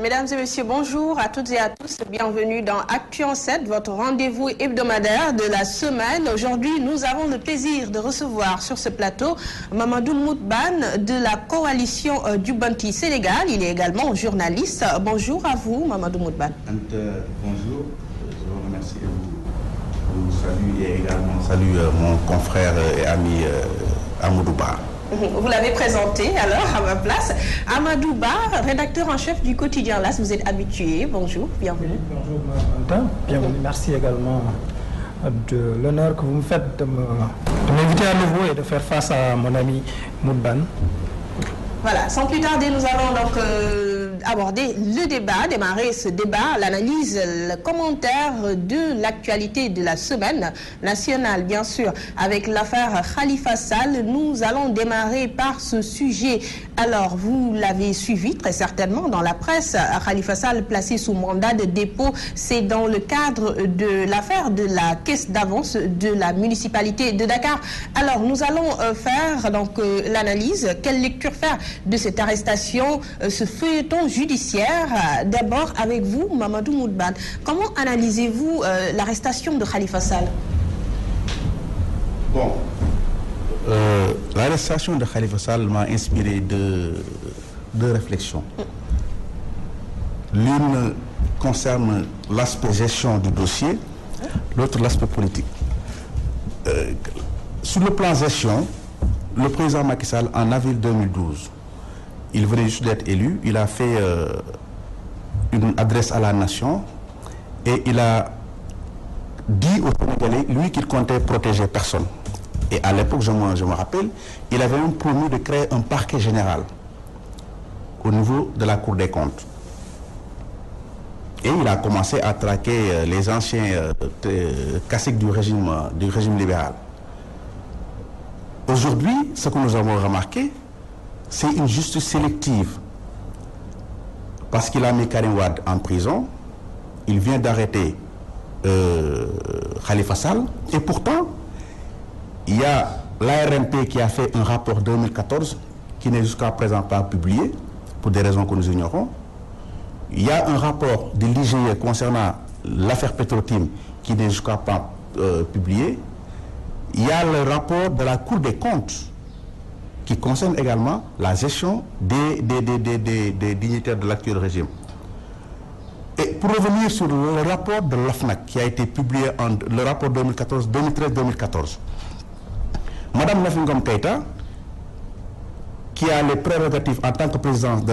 Mesdames et messieurs, bonjour à toutes et à tous. Bienvenue dans Actu en 7, votre rendez-vous hebdomadaire de la semaine. Aujourd'hui, nous avons le plaisir de recevoir sur ce plateau Mamadou Moudbane de la coalition du Banti Sénégal. Il est également journaliste. Bonjour à vous, Mamadou Moudbane. Bonjour, je vous remercie. Je vous salue et également salue mon confrère et ami Amadou Ba. Vous l'avez présenté alors à ma place. Amadou Ba, rédacteur en chef du quotidien LAS, vous êtes habitué. Bonjour, bienvenue. Bonjour Valentin, bienvenue. Merci également de l'honneur que vous me faites de m'inviter à nouveau et de faire face à mon ami Moudbane. Voilà, sans plus tarder, nous allons donc aborder le débat, démarrer ce débat, l'analyse, le commentaire de l'actualité de la semaine nationale, bien sûr, avec l'affaire Khalifa Sall. Nous allons démarrer par ce sujet. Alors, vous l'avez suivi très certainement dans la presse. Khalifa Sall placé sous mandat de dépôt, c'est dans le cadre de l'affaire de la caisse d'avance de la municipalité de Dakar. Alors, nous allons faire donc l'analyse. Quelle lecture faire de cette arrestation, ce feuilleton judiciaire? D'abord avec vous, Mamadou Moudbane. Comment analysez-vous l'arrestation de Khalifa Sall? Bon, l'arrestation de Khalifa Sall m'a inspiré deux réflexions. L'une concerne l'aspect gestion du dossier, l'autre l'aspect politique. Sur le plan gestion, le président Macky Sall, en avril 2012, il venait juste d'être élu, il a fait une adresse à la nation et il a dit aux Sénégalais, lui, qu'il comptait protéger personne. Et à l'époque, je me rappelle, il avait même promis de créer un parquet général au niveau de la Cour des comptes. Et il a commencé à traquer les anciens caciques du régime libéral. Aujourd'hui, ce que nous avons remarqué, c'est une justice sélective. Parce qu'il a mis Karim Wade en prison, il vient d'arrêter Khalifa Sall, et pourtant, il y a l'ARMP qui a fait un rapport 2014 qui n'est jusqu'à présent pas publié, pour des raisons que nous ignorons. Il y a un rapport de l'IGE concernant l'affaire Petro-Tim qui n'est jusqu'à pas publié. Il y a le rapport de la Cour des comptes qui concerne également la gestion des dignitaires de l'actuel régime. Et pour revenir sur le rapport de l'OFNAC qui a été publié le rapport 2013-2014, Madame Nafingom Keïta, qui a les prérogatives en tant que présidente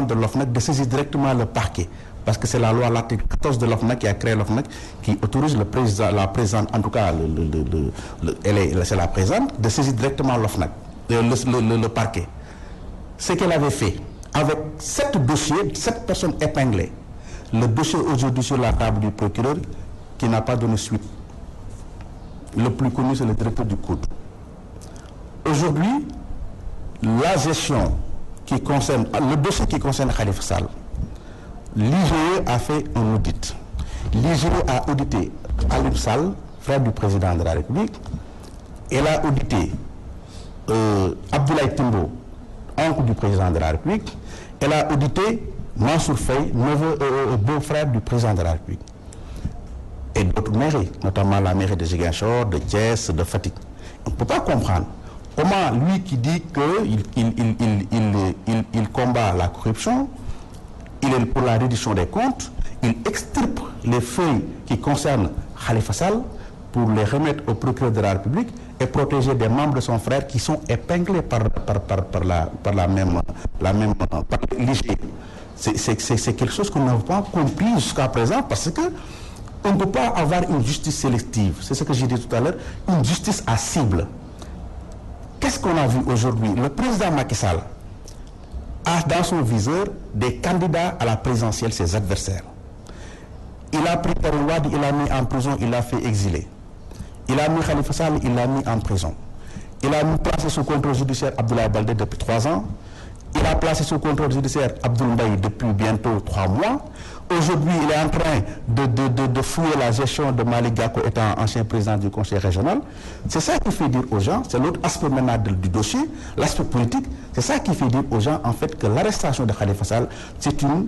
de l'OFNAC de saisir directement le parquet, parce que c'est la loi, l'article 14 de l'OFNAC qui a créé l'OFNAC, qui autorise la présidente, en tout cas c'est la présidente, de saisir directement l'OFNAC, le parquet. Ce qu'elle avait fait, avec 7 dossiers, 7 personnes épinglées, le dossier aujourd'hui sur la table du procureur qui n'a pas donné suite. Le plus connu, c'est le directeur du COUD. Aujourd'hui, la gestion qui concerne, le dossier qui concerne Khalifa Sall, l'IGE a fait un audit. L'IGE a audité Alioune Sall, frère du président de la République. Elle a audité Abdoulaye Timbo, oncle du président de la République. Elle a audité Mansour Faye, beau-frère du président de la République. Et d'autres mairies, notamment la mairie de Ziguinchor, de Thiès, de Fatick. On ne peut pas comprendre comment lui qui dit qu'il combat la corruption, il est pour la reddition des comptes, il extirpe les feuilles qui concernent Khalifa Sall pour les remettre au procureur de la République et protéger des membres de son frère qui sont épinglés par l'IGE. C'est quelque chose qu'on n'a pas compris jusqu'à présent parce que on ne peut pas avoir une justice sélective. C'est ce que j'ai dit tout à l'heure, une justice à cible. Qu'est-ce qu'on a vu aujourd'hui? Le président Macky Sall a dans son viseur des candidats à la présidentielle, ses adversaires. Il a pris Karim Wade, il l'a mis en prison, il l'a fait exiler. Il a mis Khalifa Sall, il l'a mis en prison. Il a mis placé sous contrôle judiciaire Abdoulaye Baldé depuis 3 ans. Il a placé sous contrôle judiciaire Abdoul Mbaye depuis bientôt 3 mois. Aujourd'hui, il est en train de fouiller la gestion de Malick Gakou étant ancien président du conseil régional. C'est ça qui fait dire aux gens, c'est l'autre aspect maintenant du dossier, l'aspect politique, c'est ça qui fait dire aux gens en fait que l'arrestation de Khalifa Sall, c'est une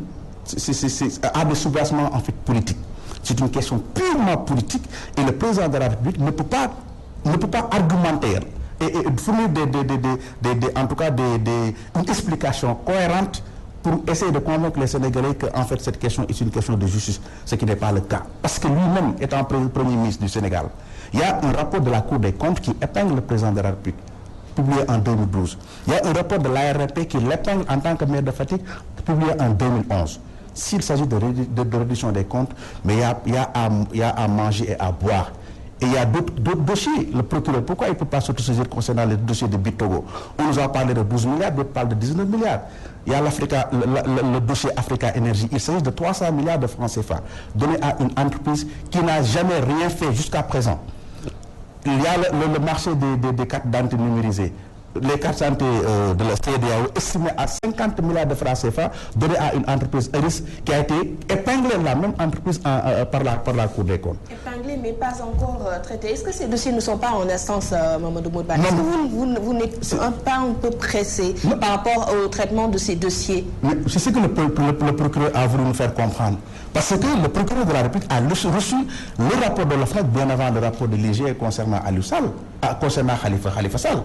a des sous-bassements en fait politiques. C'est une question purement politique et le président de la République ne peut pas argumenter et fournir en tout cas une explication cohérente pour essayer de convaincre les Sénégalais que en fait cette question est une question de justice, ce qui n'est pas le cas. Parce que lui-même étant premier ministre du Sénégal, il y a un rapport de la Cour des comptes qui épingle le président de la République, publié en 2012. Il y a un rapport de l'ARP qui l'épingle en tant que maire de Fatick, publié en 2011. S'il s'agit de réduction des comptes, mais il y a à manger et à boire. Et il y a d'autres dossiers. Le procureur, pourquoi il ne peut pas s'autosaisir concernant les dossiers de Bitogo? On nous a parlé de 12 milliards, d'autres parlent de 19 milliards. Il y a le dossier Africa Energy. Il s'agit de 300 milliards de francs CFA donnés à une entreprise qui n'a jamais rien fait jusqu'à présent. Il y a le marché des cartes d'identité numérisées. Les cartes santé de la CEDEAO estimées à 50 milliards de francs CFA donnés à une entreprise ERIS qui a été épinglée, la même entreprise par la Cour des comptes. Épinglée mais pas encore traitée. Est-ce que ces dossiers ne sont pas en instance, Mamadou Moutbane? Est-ce que vous n'êtes pas un peu pressé par rapport au traitement de ces dossiers? C'est ce que le procureur a voulu nous faire comprendre. Parce que le procureur de la République a reçu le rapport de l'OFNAC bien avant le rapport de l'IGE concernant Aliou Sall, concernant Khalifa Sall.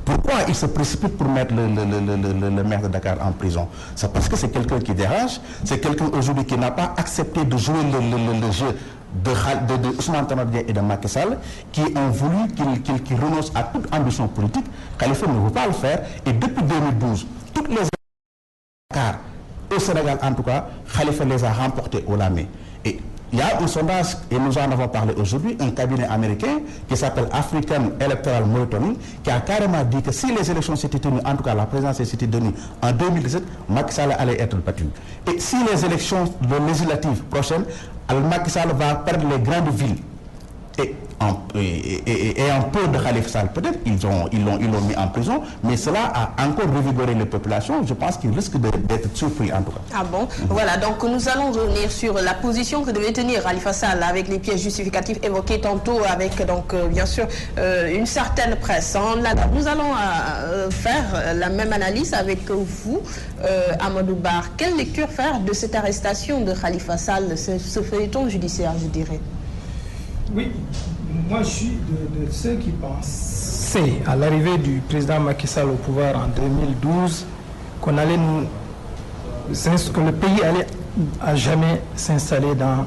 Pourquoi il se précipite pour mettre le maire de Dakar en prison? C'est parce que c'est quelqu'un qui dérange, c'est quelqu'un aujourd'hui qui n'a pas accepté de jouer le jeu de Ousmane Tanor Dieng et de Macky Sall, qui ont voulu qu'il renonce à toute ambition politique. Khalifa ne veut pas le faire et depuis 2012, toutes les Dakar, au Sénégal en tout cas, Khalifa les a remportés au lamé. Et il y a un sondage, et nous en avons parlé aujourd'hui, un cabinet américain qui s'appelle African Electoral Monitoring, qui a carrément dit que si les élections s'étaient tenues, en tout cas la présidentielle s'était tenue en 2017, Macky Sall allait être battu. Et si les élections législatives prochaines, Macky Sall va perdre les grandes villes. Et en peur de Khalifa Sall, peut-être, ils l'ont mis en prison, mais cela a encore revigoré les populations. Je pense qu'ils risquent d'être surpris en tout cas. Ah bon? Voilà, donc nous allons revenir sur la position que devait tenir Khalifa Sall avec les pièces justificatives évoquées tantôt avec, donc, bien sûr, une certaine presse. Nous allons faire la même analyse avec vous, Amadou Bar. Quelle lecture faire de cette arrestation de Khalifa Sall, ce feuilleton judiciaire, je dirais? Oui, moi je suis de ceux qui pensaient à l'arrivée du président Macky Sall au pouvoir en 2012 que le pays allait à jamais s'installer dans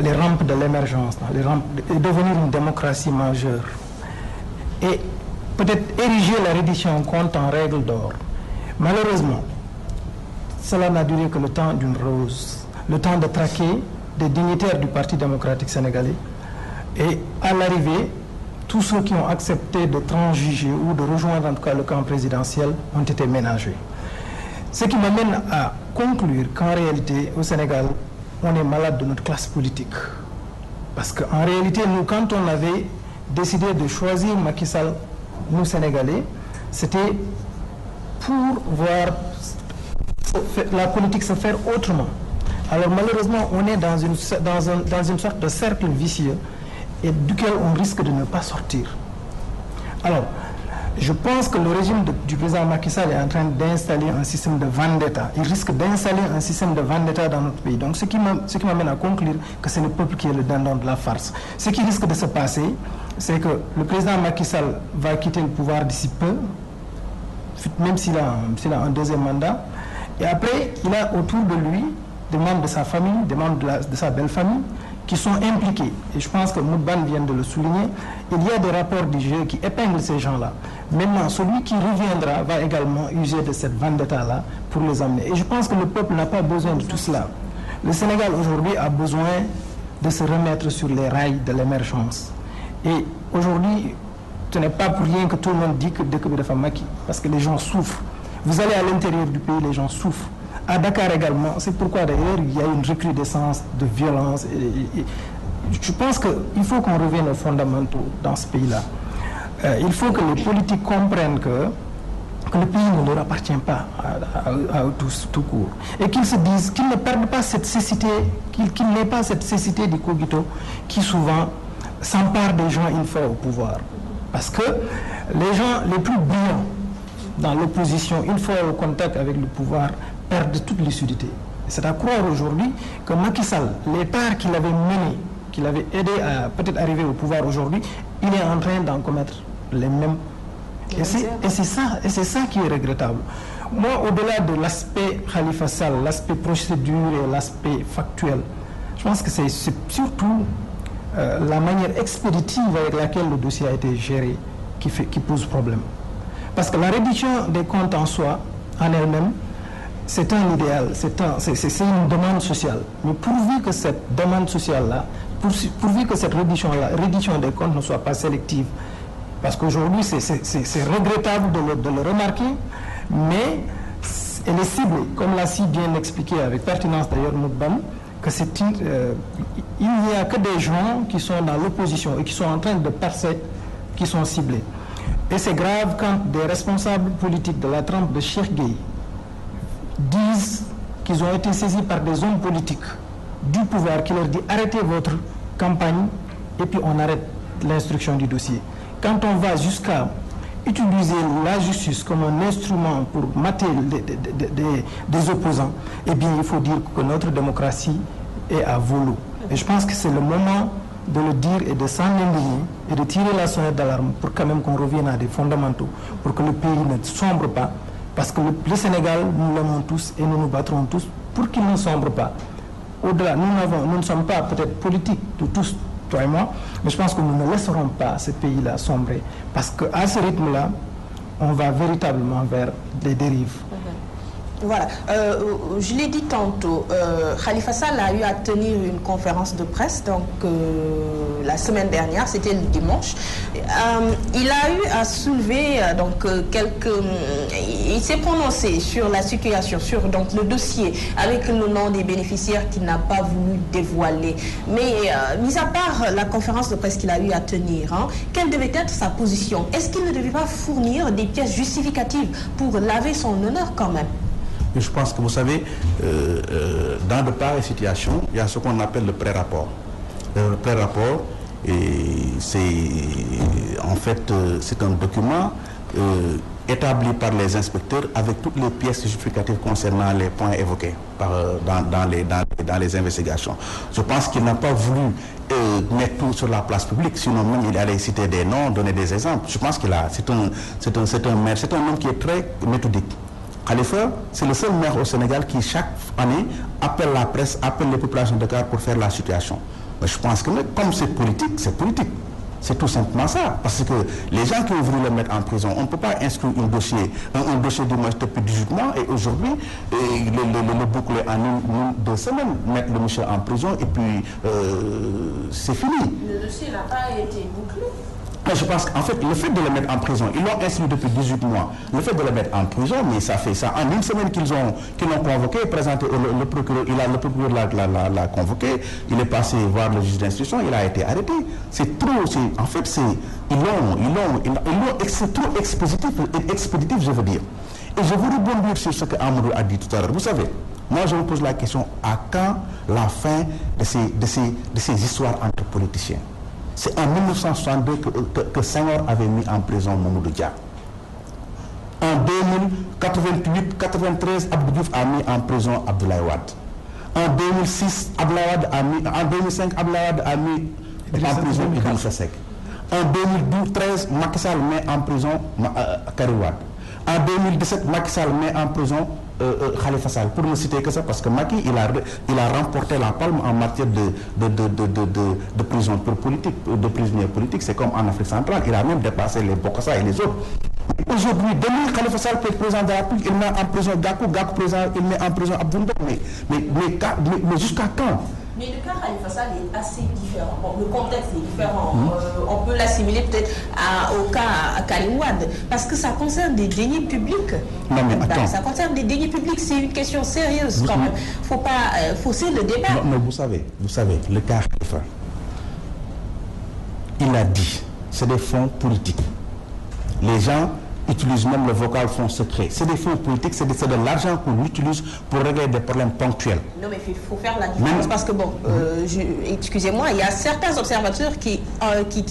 les rampes de l'émergence, et devenir une démocratie majeure et peut-être ériger la reddition en compte en règle d'or. Malheureusement, cela n'a duré que le temps d'une rose, le temps de traquer des dignitaires du Parti démocratique sénégalais, et à l'arrivée, tous ceux qui ont accepté de transiger ou de rejoindre en tout cas le camp présidentiel ont été ménagés. Ce qui m'amène à conclure qu'en réalité, au Sénégal, on est malade de notre classe politique. Parce qu'en réalité, nous, quand on avait décidé de choisir Macky Sall, nous Sénégalais, c'était pour voir la politique se faire autrement. Alors malheureusement, on est dans une sorte de cercle vicieux et duquel on risque de ne pas sortir. Alors, je pense que le régime du président Macky Sall est en train d'installer un système de vendetta. Il risque d'installer un système de vendetta dans notre pays. Donc ce qui m'amène à conclure que c'est le peuple qui est le dindon de la farce. Ce qui risque de se passer, c'est que le président Macky Sall va quitter le pouvoir d'ici peu, même s'il a un deuxième mandat. Et après, il a autour de lui des membres de sa famille, des membres de sa belle famille, qui sont impliqués. Et je pense que Moutbane vient de le souligner. Il y a des rapports d'IGE qui épinglent ces gens-là. Maintenant, celui qui reviendra va également user de cette vendetta-là pour les amener. Et je pense que le peuple n'a pas besoin de tout cela. Le Sénégal aujourd'hui a besoin de se remettre sur les rails de l'émergence. Et aujourd'hui, ce n'est pas pour rien que tout le monde dit que dès que de Famaki, parce que les gens souffrent. Vous allez à l'intérieur du pays, les gens souffrent. À Dakar également, c'est pourquoi d'ailleurs il y a une recrudescence de violence. Et je pense qu'il faut qu'on revienne aux fondamentaux dans ce pays-là. Il faut que les politiques comprennent que le pays ne leur appartient pas à tout court. Et qu'ils se disent qu'ils ne perdent pas cette cécité, qu'il n'ait pas cette cécité du cogito qui souvent s'empare des gens une fois au pouvoir. Parce que les gens les plus brillants dans l'opposition, une fois au contact avec le pouvoir, perdent toute lucidité. C'est à croire aujourd'hui que Macky Sall, l'État qu'il avait mené, qu'il avait aidé à peut-être arriver au pouvoir aujourd'hui, il est en train d'en commettre les mêmes. Et c'est ça qui est regrettable. Moi, au-delà de l'aspect Khalifa Sall, l'aspect procédure et l'aspect factuel, je pense que c'est surtout la manière expéditive avec laquelle le dossier a été géré qui pose problème. Parce que la reddition des comptes en soi, en elle-même, c'est un idéal, c'est une demande sociale. Mais pourvu que cette demande sociale-là, pourvu que cette reddition des comptes ne soit pas sélective, parce qu'aujourd'hui, c'est regrettable de le remarquer, mais elle est ciblée, comme l'a si bien expliqué avec pertinence d'ailleurs Moudbam, que il n'y a que des gens qui sont dans l'opposition et qui sont en train de percer, qui sont ciblés. Et c'est grave quand des responsables politiques de la trempe de Cheikh Gueye disent qu'ils ont été saisis par des hommes politiques du pouvoir qui leur dit arrêtez votre campagne et puis on arrête l'instruction du dossier. Quand on va jusqu'à utiliser la justice comme un instrument pour mater des opposants, eh bien il faut dire que notre démocratie est à volo. Et je pense que c'est le moment de le dire et de s'en indigner et de tirer la sonnette d'alarme pour quand même qu'on revienne à des fondamentaux, pour que le pays ne sombre pas. Parce que le Sénégal, nous l'aimons tous et nous nous battrons tous pour qu'il ne sombre pas. Au-delà, nous ne sommes pas peut-être politiques de tous, toi et moi, mais je pense que nous ne laisserons pas ce pays-là sombrer. Parce qu'à ce rythme-là, on va véritablement vers des dérives. Voilà, je l'ai dit tantôt, Khalifa Sall a eu à tenir une conférence de presse donc la semaine dernière, c'était le dimanche. Il a eu à soulever il s'est prononcé sur la situation, sur donc le dossier avec le nom des bénéficiaires qu'il n'a pas voulu dévoiler. Mais mis à part la conférence de presse qu'il a eu à tenir, quelle devait être sa position? Est-ce qu'il ne devait pas fournir des pièces justificatives pour laver son honneur quand même? Je pense que vous savez, dans de pareilles situations, il y a ce qu'on appelle le pré-rapport. Le pré-rapport, c'est en fait c'est un document établi par les inspecteurs avec toutes les pièces justificatives concernant les points évoqués dans les investigations. Je pense qu'il n'a pas voulu mettre tout sur la place publique, sinon même il allait citer des noms, donner des exemples. Je pense c'est un homme qui est très méthodique. Khalifa, c'est le seul maire au Sénégal qui chaque année appelle la presse, appelle les populations de Dakar pour faire la situation. Mais je pense que comme c'est politique, c'est politique. C'est tout simplement ça. Parce que les gens qui ont voulu le mettre en prison, on ne peut pas inscrire un dossier du moins depuis 18 mois et aujourd'hui, le boucler en 2 semaines, mettre le monsieur en prison et puis c'est fini. Le dossier n'a pas été bouclé. Je pense qu'en fait, le fait de le mettre en prison, ils l'ont inscrit depuis 18 mois. Le fait de le mettre en prison, mais ça fait ça. En 1 semaine qu'ils l'ont convoqué, présenté, le procureur l'a convoqué, il est passé voir le juge d'instruction, il a été arrêté. C'est trop, en fait, ils l'ont trop expéditif, je veux dire. Et je veux rebondir sur ce que Amadou a dit tout à l'heure. Vous savez, moi je me pose la question, à quand la fin de ces histoires entre politiciens? C'est en 1962 que Senghor avait mis en prison Mamadou Dia. En 2088-93, Abdou Diouf a mis en prison Abdoulaye Wade. En 2006, en 2005, Abdoulaye Wade a mis en prison Idrissa Seck. En 2013, Macky Sall met en prison Karim Wade. En 2017, Macky Sall met en prison Khalifa Sall, pour ne citer que ça, parce que Macky, il a remporté la palme en matière de prison politique, de prisonniers politiques. C'est comme en Afrique centrale, il a même dépassé les Bokassa et les autres. Aujourd'hui, demain, Khalifa Sall peut être président de la République, il met en prison Gakou président, il met en prison Abdoulaye. Mais jusqu'à quand? Mais le cas Khalifa Sall est assez différent. Bon, le contexte est différent. On peut l'assimiler peut-être au cas à Karim Wade, parce que ça concerne des deniers publics. Non, mais attends. Ça concerne des deniers publics, c'est une question sérieuse quand même. Il ne faut pas fausser le débat. Non, mais vous savez, le cas Khalifa, il a dit, c'est des fonds politiques. Les gens utilise même le vocal fonds secret. C'est des fonds politiques, c'est de l'argent qu'on utilise pour régler des problèmes ponctuels. Non, mais il faut faire la différence parce que, bon, excusez-moi, il y a certains observateurs qui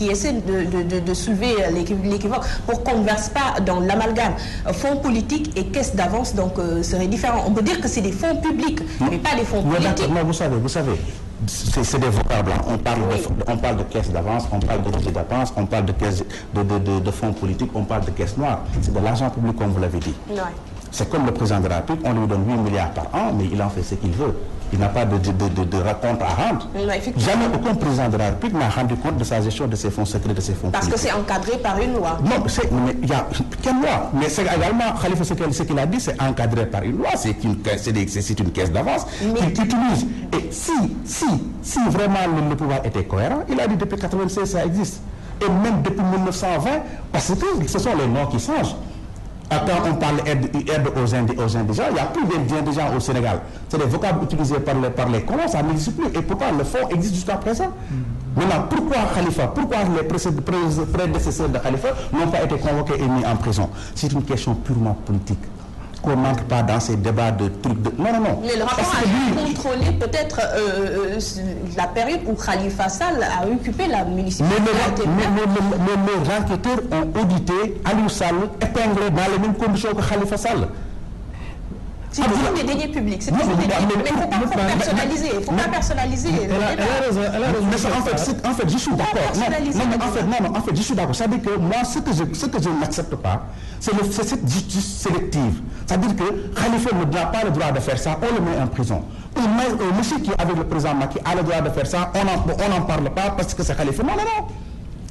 essaient de soulever l'équivoque pour qu'on ne verse pas dans l'amalgame. Fonds politiques et caisse d'avance, donc, serait différent. On peut dire que c'est des fonds publics, mais pas des fonds politiques. Non, vous savez, c'est des vocables. On parle de caisse d'avance, on parle de registre d'avance, on parle de caisse de fonds politiques, on parle de caisse noire. C'est de l'argent public, comme vous l'avez dit. Ouais. C'est comme le président de la République, on lui donne 8 milliards par an, mais il en fait ce qu'il veut. Il n'a pas de raconte à rendre. Jamais aucun président de la République n'a rendu compte de sa gestion de ses fonds secrets, de ses fonds parce politiques. Que c'est encadré par une loi. Non, mais il y a quelle loi? Mais c'est également, Khalifa, ce qu'il a dit, c'est encadré par une loi, c'est une caisse d'avance qu'il utilise. Et si vraiment le pouvoir était cohérent, il a dit depuis 1996 ça existe. Et même depuis 1920, parce que ce sont les noms qui changent. Quand on parle aide aux indigents, il n'y a plus d'indigents au Sénégal. C'est des vocables utilisés par les colons, ça n'existe plus. Et pourtant, le fonds existe jusqu'à présent. Maintenant, pourquoi les prédécesseurs de Khalifa n'ont pas été convoqués et mis en prison? C'est une question purement politique. Qu'on n'entre pas dans ces débats de trucs de... Non. Mais le rapport a contrôlé peut-être la période où Khalifa Sall a occupé la municipalité. Mais les enquêteurs ont audité Aliou Sall épinglé dans les mêmes conditions que Khalifa Sall. C'est toujours des deniers publics. C'est toujours des deniers publics. Mais il ne faut pas personnaliser. Il ne faut pas personnaliser. En fait, je suis d'accord. En fait, je suis d'accord. C'est-à-dire que moi, ce que je n'accepte pas, c'est cette justice sélective. C'est-à-dire que Khalifa n'a pas le droit de faire ça, on le met en prison. Un monsieur qui est avec le président Macky a le droit de faire ça, on n'en parle pas parce que c'est Khalifa. Non.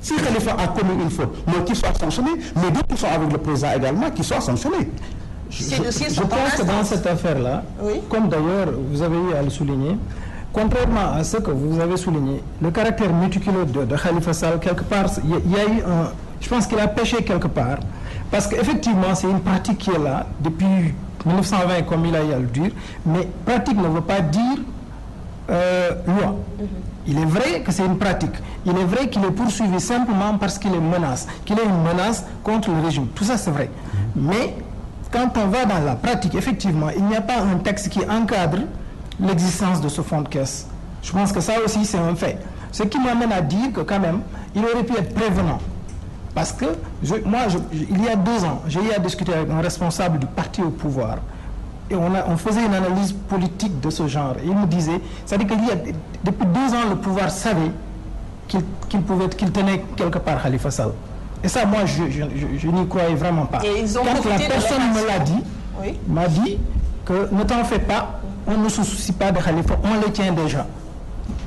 Si Khalifa a commis une faute, mais qu'il soit sanctionné, mais d'autres qui sont avec le président également, qui soient sanctionnés. Je pense que dans cette affaire-là, oui, comme d'ailleurs vous avez eu à le souligner, contrairement à ce que vous avez souligné, le caractère méticuleux de Khalifa Sall, quelque part, il y a eu un... Je pense qu'il a péché quelque part, parce qu'effectivement, c'est une pratique qui est là depuis 1920, comme il a eu à le dire, mais pratique ne veut pas dire loi. Il est vrai que c'est une pratique. Il est vrai qu'il est poursuivi simplement parce qu'il est une menace contre le régime. Tout ça, c'est vrai. Mais quand on va dans la pratique, effectivement, il n'y a pas un texte qui encadre l'existence de ce fonds de caisse. Je pense que ça aussi, c'est un fait. Ce qui m'amène à dire que quand même, il aurait pu être prévenant. Parce que, il y a 2 ans, j'ai eu à discuter avec un responsable du parti au pouvoir. Et on faisait une analyse politique de ce genre. Et il me disait, c'est-à-dire que depuis 2 ans, le pouvoir savait qu'il tenait quelque part Khalifa Sall. Et ça, moi, je n'y croyais vraiment pas. Quand la personne me l'a dit, oui, m'a dit que ne t'en fais pas, on ne se soucie pas de Khalifa, on les tient déjà.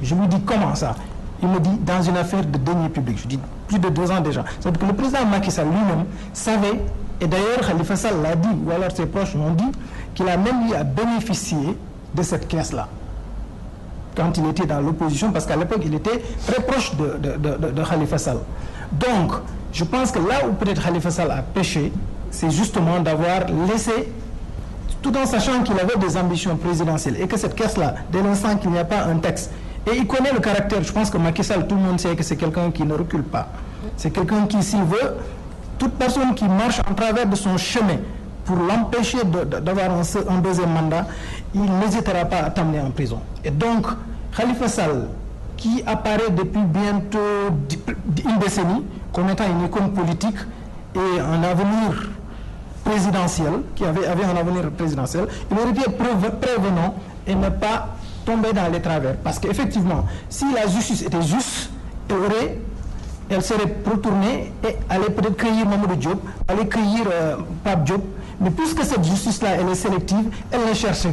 Je lui dis comment ça? Il me dit dans une affaire de deniers publics. Je dis plus de 2 ans déjà. C'est-à-dire que le président Macky Sall lui-même savait, et d'ailleurs Khalifa Sall l'a dit, ou alors ses proches l'ont dit, qu'il a même eu à bénéficier de cette caisse-là quand il était dans l'opposition, parce qu'à l'époque il était très proche de Khalifa Sall. Donc, je pense que là où peut-être Khalifa Sall a péché, c'est justement d'avoir laissé, tout en sachant qu'il avait des ambitions présidentielles et que cette caisse-là, dès l'instant qu'il n'y a pas un texte, et il connaît le caractère, je pense que Macky Sall, tout le monde sait que c'est quelqu'un qui ne recule pas. C'est quelqu'un qui, s'il veut, toute personne qui marche en travers de son chemin pour l'empêcher d'avoir un 2e mandat, il n'hésitera pas à t'amener en prison. Et donc, Khalifa Sall, qui apparaît depuis bientôt une décennie comme étant une icône politique et un avenir présidentiel, qui avait un avenir présidentiel, il aurait dû être prévenant et ne pas tomber dans les travers. Parce qu'effectivement, si la justice était juste, elle serait retournée et allait peut-être cueillir Mamadou Diop, allait cueillir Pape Diop. Mais puisque cette justice-là, elle est sélective, elle ne cherche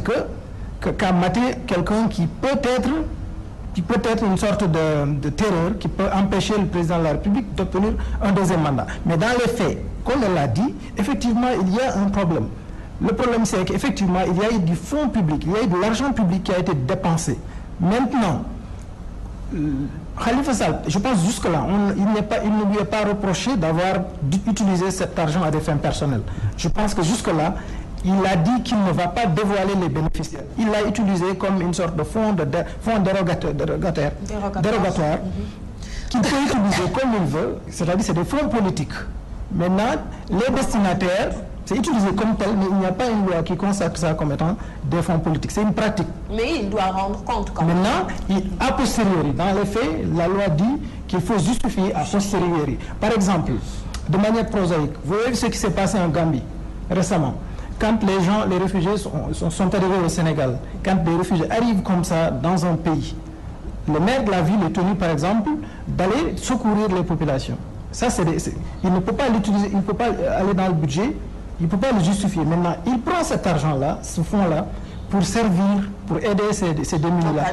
qu'à mater quelqu'un qui peut être une sorte de terreur, qui peut empêcher le président de la République d'obtenir un 2e mandat. Mais dans les faits, comme on l'a dit, effectivement, il y a un problème. Le problème, c'est qu'effectivement, il y a eu du fonds public, il y a eu de l'argent public qui a été dépensé. Maintenant, Khalifa Sall, je pense jusque-là, il ne lui est pas reproché d'avoir utilisé cet argent à des fins personnelles. Je pense que jusque-là, il a dit qu'il ne va pas dévoiler les bénéficiaires. Il l'a utilisé comme une sorte de fonds dérogatoire qu'il peut utiliser comme il veut, c'est-à-dire c'est des fonds politiques. Maintenant, les destinataires, c'est utilisé comme tel, mais il n'y a pas une loi qui consacre ça comme étant des fonds politiques. C'est une pratique. Mais il doit rendre compte quand même. Maintenant, a posteriori, dans les faits, la loi dit qu'il faut justifier a posteriori. Par exemple, de manière prosaïque, vous voyez ce qui s'est passé en Gambie récemment. Quand les réfugiés sont arrivés au Sénégal, quand des réfugiés arrivent comme ça dans un pays, le maire de la ville est tenu, par exemple, d'aller secourir les populations. Ça, il ne peut pas l'utiliser, il ne peut pas aller dans le budget, il ne peut pas le justifier. Maintenant, il prend cet argent-là, ce fonds-là, pour servir, pour aider ces démunis-là.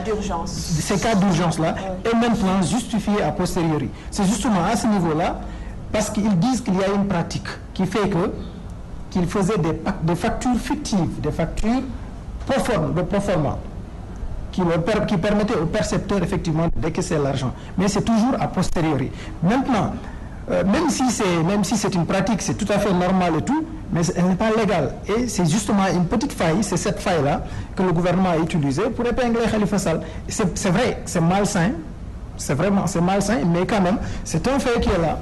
Ces cas d'urgence-là, et maintenant justifier a posteriori. C'est justement à ce niveau-là, parce qu'ils disent qu'il y a une pratique qui fait qu'ils faisaient des factures fictives, des factures de proforma, qui permettaient aux percepteurs effectivement de décaisser l'argent. Mais c'est toujours a posteriori. Maintenant, même si c'est une pratique, c'est tout à fait normal et tout, mais elle n'est pas légale. Et c'est justement une petite faille, c'est cette faille-là que le gouvernement a utilisée pour épingler Khalifa Sall. C'est vrai, c'est malsain, c'est malsain, mais quand même, c'est un fait qui est là.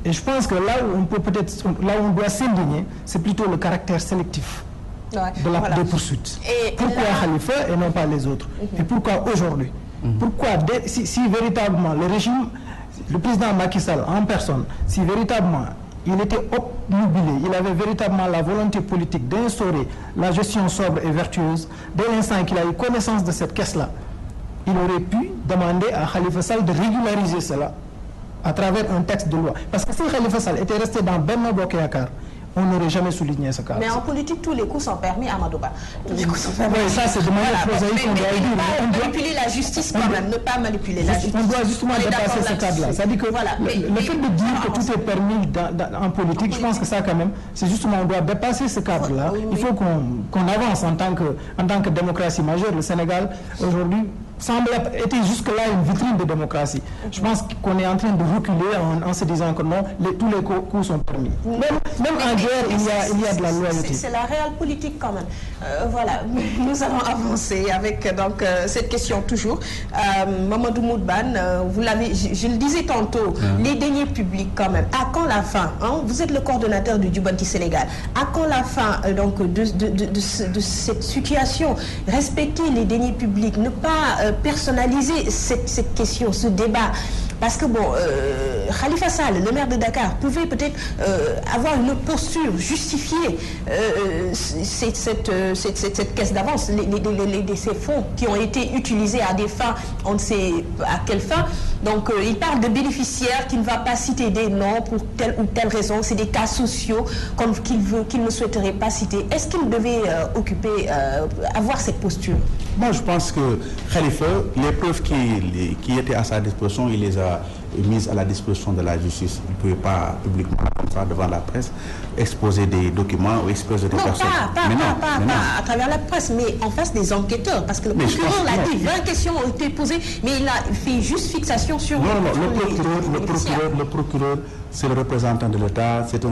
Et je pense que là où on doit s'indigner, c'est plutôt le caractère sélectif des poursuites. Pourquoi Khalifa et non pas les autres? Et pourquoi aujourd'hui? Pourquoi, si véritablement le président Macky Sall en personne, si véritablement il était obnubilé, il avait véritablement la volonté politique d'instaurer la gestion sobre et vertueuse, dès l'instant qu'il a eu connaissance de cette caisse-là, il aurait pu demander à Khalifa Sall de régulariser cela à travers un texte de loi. Parce que si Khalifa Sall était resté dans Benno Bokk Yakaar, on n'aurait jamais souligné ce cas. Mais en politique, tous les coups sont permis à Amadou Ba. Tous les coups sont permis. Oui, ça c'est de manière prosaïque qu'on doit dire. On doit manipuler la justice quand même, ne pas manipuler la justice. On doit justement dépasser ce cadre-là. C'est-à-dire que le fait de dire que tout est permis en politique, je pense que ça quand même, c'est justement, on doit dépasser ce cadre-là. Il faut qu'on avance en tant que démocratie majeure. Le Sénégal, aujourd'hui, semble être jusque-là une vitrine de démocratie. Je pense qu'on est en train de reculer en se disant que non, tous les coups sont permis. Même en guerre, il y a de la loyauté. C'est la réelle politique quand même. Voilà, nous allons avancer avec donc cette question toujours. Mamadou Moudbane, vous l'avez, je le disais tantôt, les deniers publics quand même. À quand la fin, hein? Vous êtes le coordonnateur du Jubanti Sénégal. À quand la fin donc de cette situation? Respecter les deniers publics, ne pas personnaliser cette question, ce débat. Parce que bon, Khalifa Sall, le maire de Dakar, pouvait peut-être avoir une posture, justifier cette caisse d'avance, ces fonds qui ont été utilisés à des fins, on ne sait à quelle fin. Donc il parle de bénéficiaires qu'il ne va pas citer des noms pour telle ou telle raison. C'est des cas sociaux qu'il ne souhaiterait pas citer. Est-ce qu'il devait avoir cette posture? Moi, je pense que Khalifa, les preuves qui étaient à sa disposition, il les a mises à la disposition de la justice. Il ne pouvait pas publiquement, comme ça, devant la presse, exposer des documents ou exposer des personnes. Pas à travers la presse, mais en face des enquêteurs. Parce que le procureur l'a dit, 20 questions ont été posées, mais il a fait juste fixation sur... Non, le procureur, c'est le représentant de l'État, c'est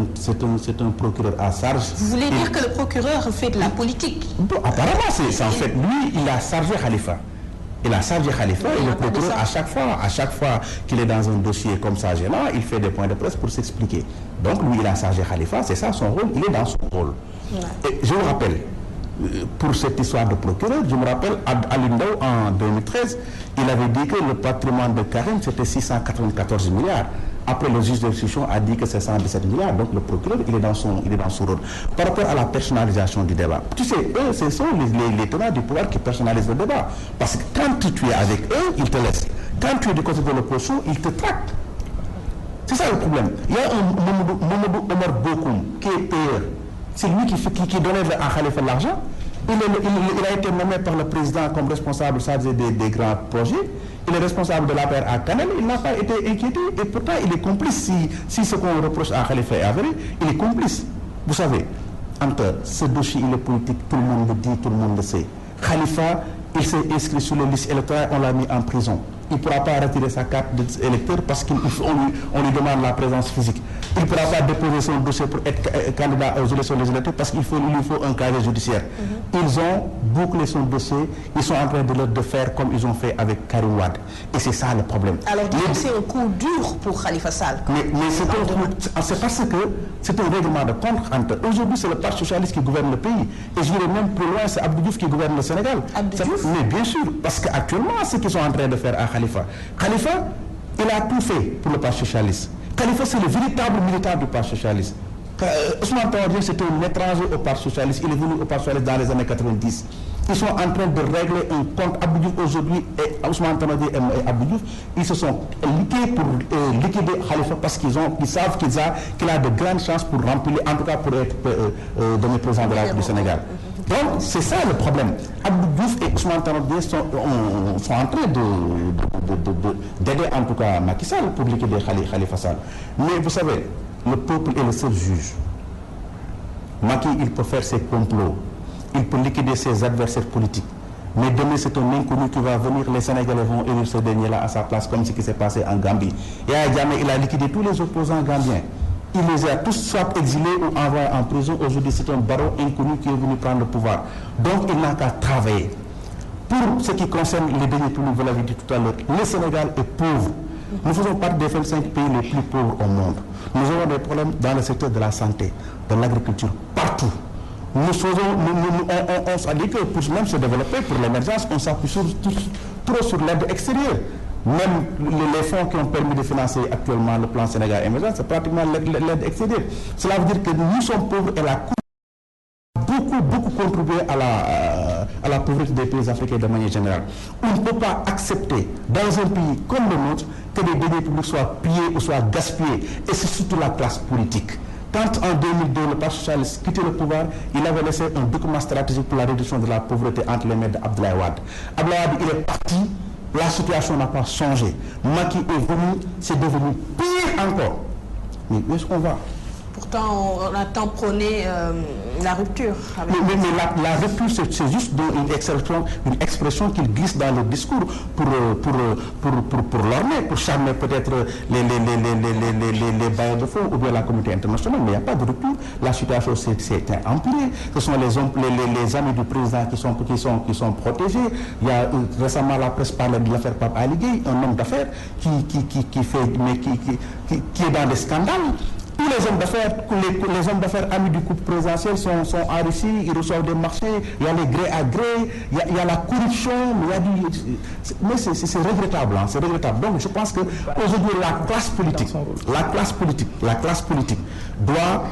un procureur à charge. Vous voulez dire que le procureur fait de la politique? Apparemment, c'est en fait, lui, il a chargé Khalifa. Il a chargé Khalifa et le procureur, à chaque fois qu'il est dans un dossier comme ça, gênant, il fait des points de presse pour s'expliquer. Donc, lui, il a chargé Khalifa, c'est ça son rôle, il est dans son rôle. Et je vous rappelle, pour cette histoire de procureur, je me rappelle, à Lindau, en 2013, il avait dit que le patrimoine de Karim, c'était 694 milliards. Après, le juge d'instruction a dit que c'est 117 milliards. Donc, le procureur, il est dans son rôle. Par rapport à la personnalisation du débat, tu sais, eux, ce sont les tenants du pouvoir qui personnalisent le débat. Parce que quand tu es avec eux, ils te laissent. Quand tu es du côté de l'opposition, ils te tractent. C'est ça le problème. Il y a un Mamadou Omar Bokoum qui est payeur. C'est lui qui donnait à Khalifa l'argent. Il a été nommé par le président comme responsable des grands projets. Il est responsable de l'affaire à Canel. Il n'a pas été inquiété et pourtant il est complice. Si ce qu'on reproche à Khalifa est avéré, il est complice. Vous savez, entre ce dossier et le politique, tout le monde le dit, tout le monde le sait. Khalifa, il s'est inscrit sur les listes électorales, on l'a mis en prison. Il ne pourra pas retirer sa carte d'électeur parce qu'on lui demande la présence physique. il ne pourra pas déposer son dossier pour être candidat aux élections législatives parce qu'il lui faut un casier judiciaire. Ils ont bouclé son dossier, ils sont en train de faire comme ils ont fait avec Karim Wade. Et c'est ça le problème. Alors, c'est un coup dur pour Khalifa Sall. Mais c'est parce que c'est un règlement de compte entre. Aujourd'hui, c'est le Parti socialiste qui gouverne le pays. Et je dirais même plus loin, c'est Abdou Diouf qui gouverne le Sénégal. Mais bien sûr, parce qu'actuellement, ce qu'ils sont en train de faire à Khalifa. Khalifa, il a tout fait pour le Parti socialiste. Khalifa, c'est le véritable militant du Parti socialiste. Ousmane Tanor Dieng, c'était un étranger au Parti socialiste. Il est venu au Parti socialiste dans les années 90. Ils sont en train de régler un compte. Abdou Diouf aujourd'hui, et Ousmane Tanor Dieng et Abdou Diouf, ils se sont liqués pour liquider Khalifa parce qu'ils savent qu'il a de grandes chances pour remplir, en tout cas pour être donné président de la République du Sénégal. Donc, c'est ça le problème. Abdou Diouf et Ousmane Tanor Dieng sont en train d'aider en tout cas Macky Sall pour liquider Khalifa Sall. Mais vous savez, le peuple est le seul juge. Macky, il peut faire ses complots, il peut liquider ses adversaires politiques. Mais demain, c'est un inconnu qui va venir, les Sénégalais vont élire ce dernier-là à sa place, comme ce qui s'est passé en Gambie. Et à Djamé, il a liquidé tous les opposants gambiens. Il les a tous soit exilés ou envoyés en prison. Aujourd'hui, c'est un baron inconnu qui est venu prendre le pouvoir. Donc, il n'a qu'à travailler. Pour ce qui concerne les derniers publics, vous l'avez dit tout à l'heure, le Sénégal est pauvre. Nous faisons partie des 25 pays les plus pauvres au monde. Nous avons des problèmes dans le secteur de la santé, de l'agriculture, partout. On s'est dit que pour même se développer, pour l'émergence, on s'appuie trop sur l'aide extérieure. Même les fonds qui ont permis de financer actuellement le plan Sénégal émergent, c'est pratiquement l'aide extérieure. Cela veut dire que nous sommes pauvres et la Cour a beaucoup contribué à la pauvreté des pays africains de manière générale. On ne peut pas accepter dans un pays comme le nôtre que les deniers publics soient pillés ou soient gaspillés. Et c'est surtout la classe politique. Quand en 2002, le Parti socialiste quittait le pouvoir, il avait laissé un document stratégique pour la réduction de la pauvreté entre les mains d'Abdoulaye Wade. Abdoulaye Wade, il est parti, la situation n'a pas changé. Macky est venu, c'est devenu pire encore. Mais où est-ce qu'on va? Pourtant, on a tant prôné la rupture. Mais la rupture, c'est juste une expression qu'il glisse dans le discours pour l'orner, pour charmer peut-être les bailleurs de fonds ou bien la communauté internationale. Mais il n'y a pas de rupture. La situation s'est empirée. Ce sont les amis du président qui sont protégés. Il y a récemment la presse parlait de l'affaire Pape Ali Gueye, un homme d'affaires qui est dans des scandales. Tous les hommes d'affaires amis du couple présidentiel sont enrichis, ils reçoivent des marchés, il y a les gré à gré, il y a la corruption, mais c'est regrettable, hein, c'est regrettable. Donc je pense que aujourd'hui la classe politique doit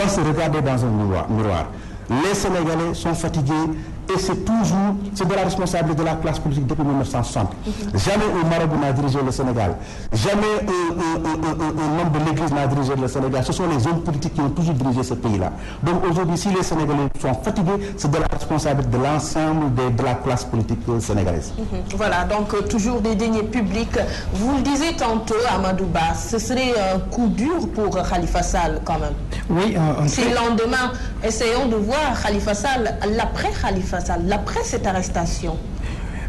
se regarder dans un miroir. Les Sénégalais sont fatigués et c'est de la responsabilité de la classe politique depuis 1960. Jamais un marabout n'a dirigé le Sénégal. Jamais un homme de l'église n'a dirigé le Sénégal. Ce sont les hommes politiques qui ont toujours dirigé ce pays-là. Donc aujourd'hui, si les Sénégalais sont fatigués, c'est de la responsabilité de l'ensemble de la classe politique sénégalaise. Voilà, donc toujours des deniers publics. Vous le disiez tantôt, Amadou Ba, ce serait un coup dur pour Khalifa Sall quand même. Oui, si le lendemain, essayons de voir Khalifa Sall, l'après Khalifa Sall, l'après cette arrestation.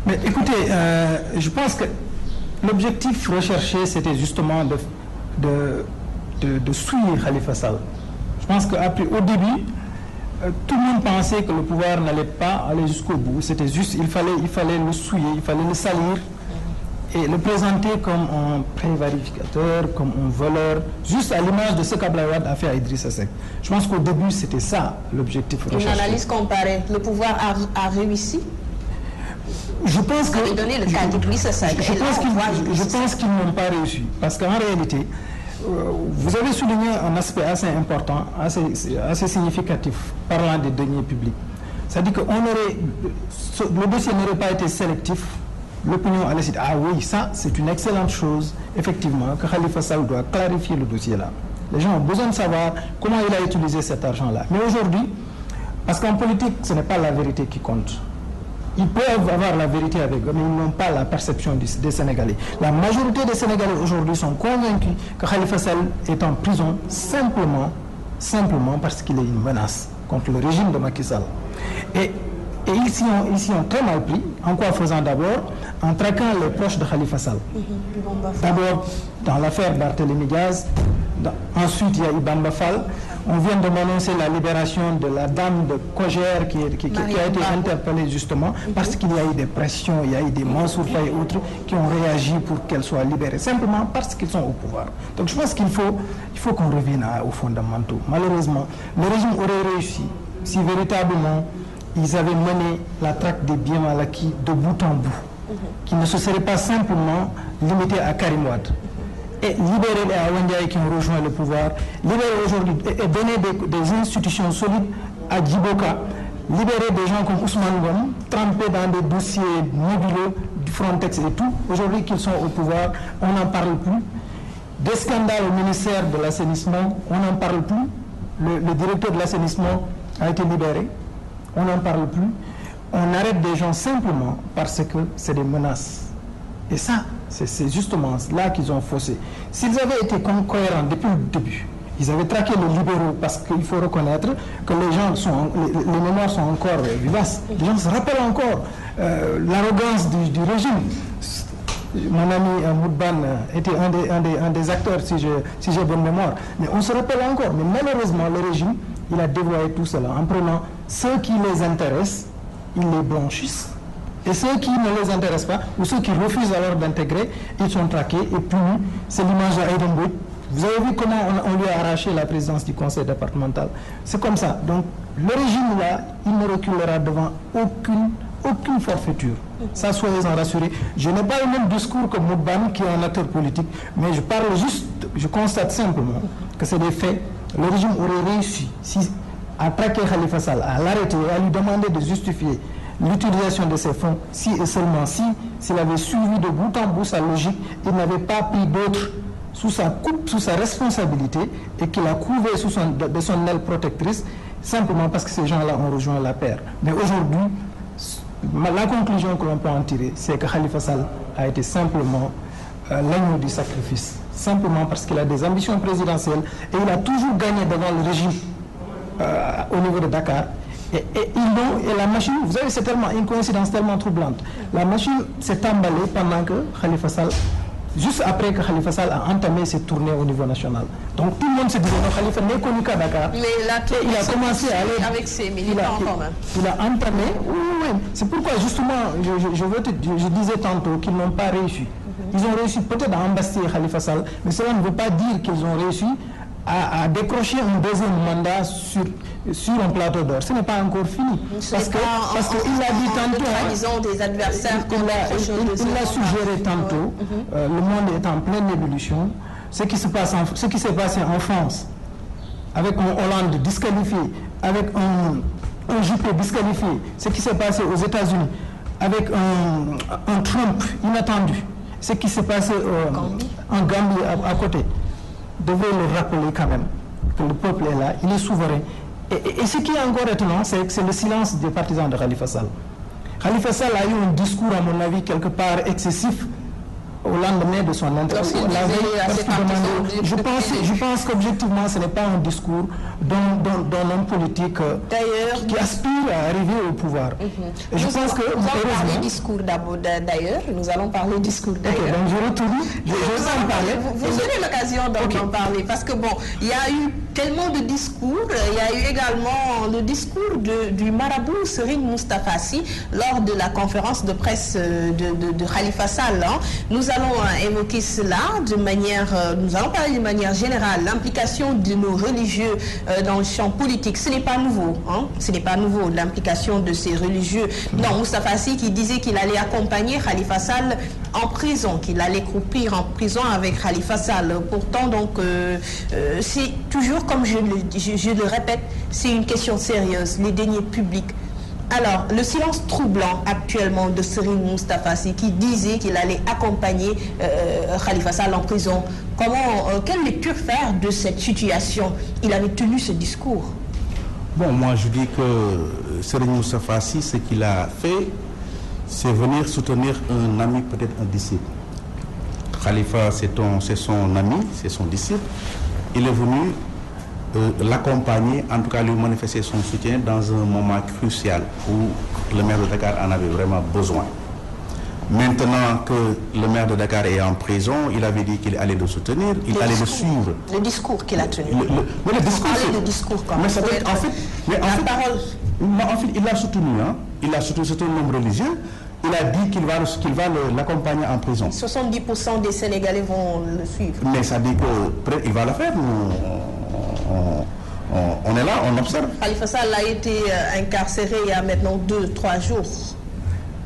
Mais écoutez, je pense que l'objectif recherché, c'était justement de souiller Khalifa Sall. Je pense qu'au début, tout le monde pensait que le pouvoir n'allait pas aller jusqu'au bout. C'était juste, il fallait le souiller, il fallait le salir et le présenter comme un prévaricateur, comme un voleur, juste à l'image de ce qu'Abdoulaye Wade a fait à Idrissa Seck. Je pense qu'au début, c'était ça l'objectif recherché. Une analyse comparée. Le pouvoir a réussi. Je pense que... Je pense qu'ils n'ont pas réussi. Parce qu'en réalité, vous avez souligné un aspect assez important, assez significatif, parlant des deniers publics. C'est-à-dire que le dossier n'aurait pas été sélectif. L'opinion allait se dire, ah oui, ça c'est une excellente chose, effectivement, que Khalifa Sall doit clarifier le dossier là. Les gens ont besoin de savoir comment il a utilisé cet argent-là. Mais aujourd'hui, parce qu'en politique, ce n'est pas la vérité qui compte. Ils peuvent avoir la vérité avec eux, mais ils n'ont pas la perception des Sénégalais. La majorité des Sénégalais aujourd'hui sont convaincus que Khalifa Sall est en prison simplement parce qu'il est une menace contre le régime de Macky Sall. Et ils s'y ont très mal pris. En quoi faisant d'abord? en traquant les proches de Khalifa Sall. D'abord, dans l'affaire Barthélémy Diaz, ensuite il y a eu Bamba Fall. On vient de m'annoncer la libération de la dame de Kogère qui a été interpellée justement parce qu'il y a eu des pressions, il y a eu des Mansour Faye et autres qui ont réagi pour qu'elle soit libérée, simplement parce qu'ils sont au pouvoir. Donc je pense qu'il faut qu'on revienne aux fondamentaux. Malheureusement, le régime aurait réussi si véritablement ils avaient mené la traque des biens mal acquis de bout en bout, qui ne se serait pas simplement limité à Karim Wade. Et libérer les Awandiaï qui ont rejoint le pouvoir, libérer aujourd'hui et donner des institutions solides à Djiboka, libérer des gens comme Ousmane Gom, trempés dans des dossiers nébuleux du Frontex et tout. Aujourd'hui qu'ils sont au pouvoir, on n'en parle plus. Des scandales au ministère de l'assainissement, on n'en parle plus. Le directeur de l'assainissement a été libéré, on n'en parle plus. On arrête des gens simplement parce que c'est des menaces. Et ça, c'est justement là qu'ils ont faussé. S'ils avaient été cohérents depuis le début, ils avaient traqué les libéraux parce qu'il faut reconnaître que les gens les mémoires sont encore vivaces. Les gens se rappellent encore l'arrogance du régime. Mon ami Moudban était un des acteurs, si j'ai bonne mémoire. Mais on se rappelle encore. Mais malheureusement, le régime, il a dévoyé tout cela en prenant ceux qui les intéressent, ils les blanchissent. Et ceux qui ne les intéressent pas, ou ceux qui refusent alors d'intégrer, ils sont traqués et punis. C'est l'image à Edinburgh. Vous avez vu comment on lui a arraché la présidence du conseil départemental. C'est comme ça. Donc, le régime là, il ne reculera devant aucune forfaiture. Ça, soyez-en rassurés. Je n'ai pas le même discours que Moudban, qui est un acteur politique, mais je parle juste, je constate simplement que c'est des faits. Le régime aurait réussi à traquer Khalifa Sall, à l'arrêter, à lui demander de justifier l'utilisation de ces fonds, si et seulement s'il avait suivi de bout en bout sa logique, il n'avait pas pris d'autres sous sa coupe, sous sa responsabilité, et qu'il a couvé de son aile protectrice, simplement parce que ces gens-là ont rejoint la paire. Mais aujourd'hui, la conclusion que l'on peut en tirer, c'est que Khalifa Sall a été simplement l'agneau du sacrifice, simplement parce qu'il a des ambitions présidentielles, et il a toujours gagné devant le régime au niveau de Dakar. Et la machine, vous savez, c'est tellement une coïncidence tellement troublante. La machine s'est emballée pendant que Khalifa Sall, juste après que Khalifa Sall a entamé ses tournées au niveau national. Donc tout le monde se disait non, Khalifa n'est connu qu'à Dakar. Mais là, il a commencé à aller avec ses militants quand même. Il a entamé. Oui. C'est pourquoi justement, je disais tantôt qu'ils n'ont pas réussi. Ils ont réussi peut-être à embastiller Khalifa Sall, mais cela ne veut pas dire qu'ils ont réussi à décrocher un deuxième mandat sur un plateau d'or. Ce n'est pas encore fini. Parce qu'il l'a dit tantôt. Des adversaires il l'a suggéré tantôt. Le monde est en pleine ébullition. Ce qui s'est passé en France, avec un Hollande disqualifié, avec un Juppé disqualifié, ce qui s'est passé aux États-Unis, avec un Trump inattendu, ce qui s'est passé en Gambie à côté, devrait le rappeler quand même que le peuple est là, il est souverain. Et ce qui est encore étonnant, c'est que c'est le silence des partisans de Khalifa Sall. Khalifa Sall a eu un discours, à mon avis, quelque part excessif au lendemain de son intervention. Je pense qu'objectivement, ce n'est pas un discours d'un homme politique qui aspire à arriver au pouvoir. Et je pense que nous allons parler discours d'ailleurs. Nous allons parler discours d'ailleurs. Okay, donc je retourne. Je vais en parler. Vous aurez l'occasion d'en parler parce que bon, il y a eu tellement de discours. Il y a eu également le discours du marabout Serigne Moustapha Sy lors de la conférence de presse de Khalifa Sall. Nous allons évoquer cela nous allons parler de manière générale, l'implication de nos religieux dans le champ politique. Ce n'est pas nouveau, ce n'est pas nouveau, l'implication de ces religieux. Non, Moustapha Sy qui disait qu'il allait accompagner Khalifa Sall en prison, qu'il allait croupir en prison avec Khalifa Sall. Pourtant, donc, c'est toujours, comme je le répète, c'est une question sérieuse, les deniers publics. Alors, le silence troublant actuellement de Serigne Moustapha Sy qui disait qu'il allait accompagner Khalifa Sall en prison. Quelle lecture faire de cette situation? Il avait tenu ce discours. Bon, moi je dis que Serigne Moustapha Sy, ce qu'il a fait, c'est venir soutenir un ami, peut-être un disciple. Khalifa, c'est son ami, c'est son disciple. Il est venu l'accompagner, en tout cas lui manifester son soutien dans un moment crucial où le maire de Dakar en avait vraiment besoin. Maintenant que le maire de Dakar est en prison, il avait dit qu'il allait le soutenir, il allait le suivre. Le discours qu'il a tenu. Le discours, de discours quand même. Mais ça doit être, en fait, il l'a soutenu, hein. Il l'a soutenu, c'est un homme religieux. Il a dit qu'il va l'accompagner en prison. 70% des Sénégalais vont le suivre. Mais ça dit qu'il va le faire. On est là, on observe. Khalifa Sall a été incarcéré il y a maintenant 2-3 jours.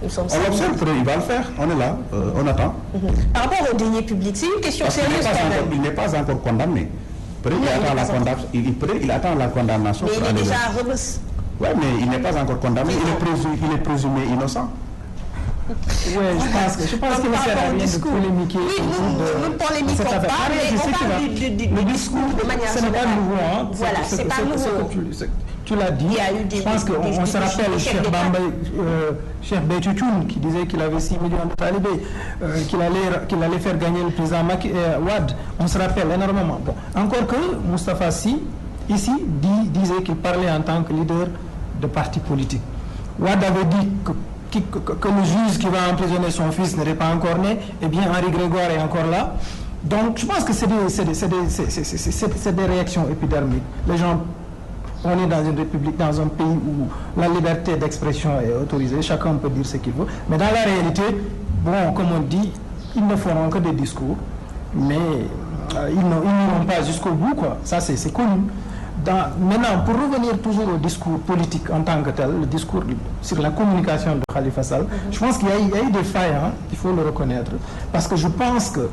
On observe, il va le faire. On est là, on attend. Par rapport aux deniers publics, c'est une question sérieuse quand même. Il n'est pas encore condamné. Il attend la condamnation. Mais il est déjà à Rebeuss. Oui, mais il n'est pas encore condamné. Il est présumé innocent. Oui, je pense qu'il ne sert à rien de polémiquer. Oui, nous ne polémiquons pas, mais on parle du discours de manière générale. Ce n'est pas nouveau. Hein. Voilà, c'est pas nouveau. Tu l'as dit. Je pense qu'on se rappelle Cheikh Bétoutoun qui disait qu'il avait 6 millions de talibés, qu'il allait faire gagner le président Wade. On se rappelle énormément. Bon. Encore que Moustapha Sy, ici, disait qu'il parlait en tant que leader de parti politique. Wade avait dit que le juge qui va emprisonner son fils n'était pas encore né, eh bien Henri Grégoire est encore là. Donc je pense que c'est des réactions épidermiques. Les gens, on est dans une république, dans un pays où la liberté d'expression est autorisée, chacun peut dire ce qu'il veut, mais dans la réalité, bon, comme on dit, ils ne feront que des discours, mais ils n'iront pas jusqu'au bout, quoi. Ça c'est connu. Maintenant, pour revenir toujours au discours politique en tant que tel, le discours sur la communication de Khalifa Sall, je pense qu'il y a eu des failles, hein, il faut le reconnaître. Parce que je pense que,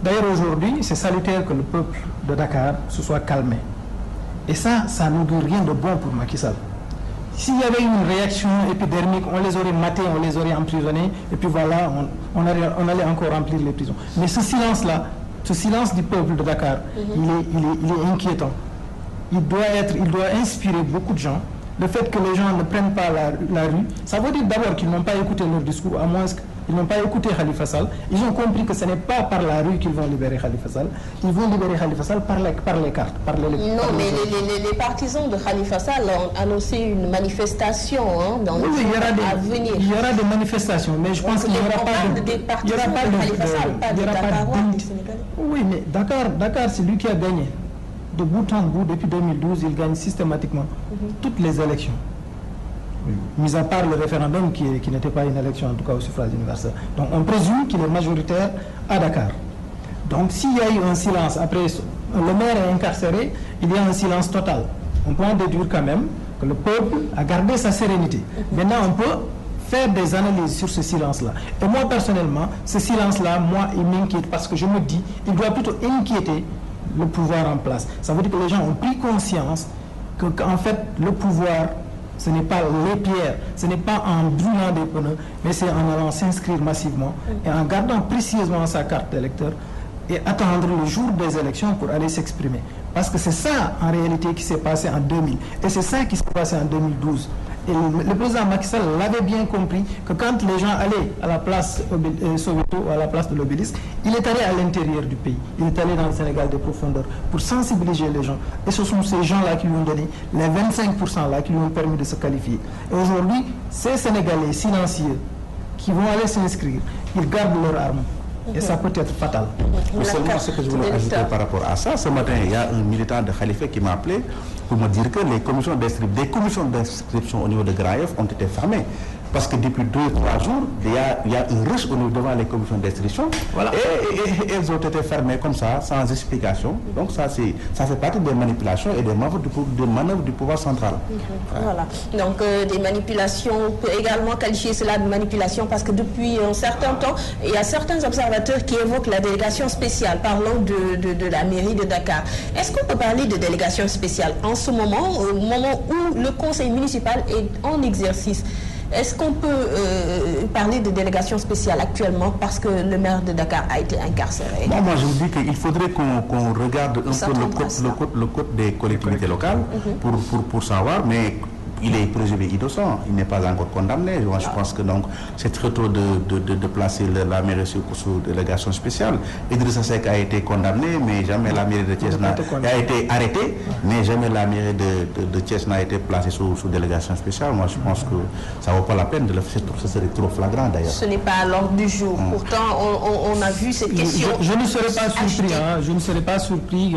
d'ailleurs aujourd'hui, c'est salutaire que le peuple de Dakar se soit calmé. Et ça n'augure rien de bon pour Macky Sall. S'il y avait une réaction épidermique, on les aurait matés, on les aurait emprisonnés, et puis voilà, on allait encore remplir les prisons. Mais ce silence-là, ce silence du peuple de Dakar, il est inquiétant. Il doit inspirer beaucoup de gens. Le fait que les gens ne prennent pas la rue, ça veut dire d'abord qu'ils n'ont pas écouté leur discours, à moins qu'ils n'ont pas écouté Khalifa Sall. Ils ont compris que ce n'est pas par la rue qu'ils vont libérer Khalifa Sall. Ils vont libérer Khalifa Sall par les cartes. Les partisans de Khalifa Sall ont annoncé une manifestation dans le à venir. Il y aura des manifestations, mais je pense qu'il n'y aura pas de... Oui, mais Dakar, c'est lui qui a gagné. De bout en bout, depuis 2012, il gagne systématiquement toutes les élections. Mis à part le référendum qui n'était pas une élection, en tout cas au suffrage universel. Donc on présume qu'il est majoritaire à Dakar. Donc s'il y a eu un silence, après le maire est incarcéré, il y a un silence total. On peut en déduire quand même que le peuple a gardé sa sérénité. Maintenant, on peut faire des analyses sur ce silence-là. Et moi, personnellement, ce silence-là, il m'inquiète parce que je me dis, il doit plutôt inquiéter le pouvoir en place. Ça veut dire que les gens ont pris conscience qu'en fait, le pouvoir, ce n'est pas les pierres, ce n'est pas en brûlant des pneus, mais c'est en allant s'inscrire massivement et en gardant précieusement sa carte d'électeur et attendre le jour des élections pour aller s'exprimer. Parce que c'est ça, en réalité, qui s'est passé en 2000. Et c'est ça qui s'est passé en 2012. Et le président Macky Sall l'avait bien compris que quand les gens allaient à la place Soweto ou à la place de l'Obélisque, il est allé à l'intérieur du pays. Il est allé dans le Sénégal des profondeurs pour sensibiliser les gens. Et ce sont ces gens-là qui lui ont donné les 25% là qui lui ont permis de se qualifier. Et aujourd'hui, ces Sénégalais silencieux qui vont aller s'inscrire, ils gardent leurs armes. Et ça peut être fatal. Seulement ce que je voulais ajouter par rapport à ça, ce matin, il y a un militant de Khalifa qui m'a appelé pour me dire que des commissions d'inscription au niveau de Graïev ont été fermées. Parce que depuis 2-3 jours, il y a un rush devant les commissions d'inscription. Voilà. Et elles ont été fermées comme ça, sans explication. Donc ça fait partie des manipulations et des manœuvres du pouvoir central. Voilà. Donc des manipulations, on peut également qualifier cela de manipulation parce que depuis un certain temps, il y a certains observateurs qui évoquent la délégation spéciale, parlant de la mairie de Dakar. Est-ce qu'on peut parler de délégation spéciale en ce moment, au moment où le conseil municipal est en exercice? Est-ce qu'on peut parler de délégation spéciale actuellement parce que le maire de Dakar a été incarcéré? Moi, je vous dis qu'il faudrait qu'on regarde un peu le code des collectivités locales pour savoir, mais il est présumé innocent, il n'est pas encore condamné. Moi, je pense que donc c'est très tôt de placer la mairie sous délégation spéciale. Idrissa Seck a été condamné, mais jamais la mairie de Thiès a été arrêtée, mais jamais la mairie de Thiès n'a été placée sous délégation spéciale. Moi, je pense que ça ne vaut pas la peine de le faire, ce serait trop flagrant d'ailleurs. Ce n'est pas à l'ordre du jour. Pourtant, on a vu cette question. Je ne serais pas surpris, je ne serais pas surpris,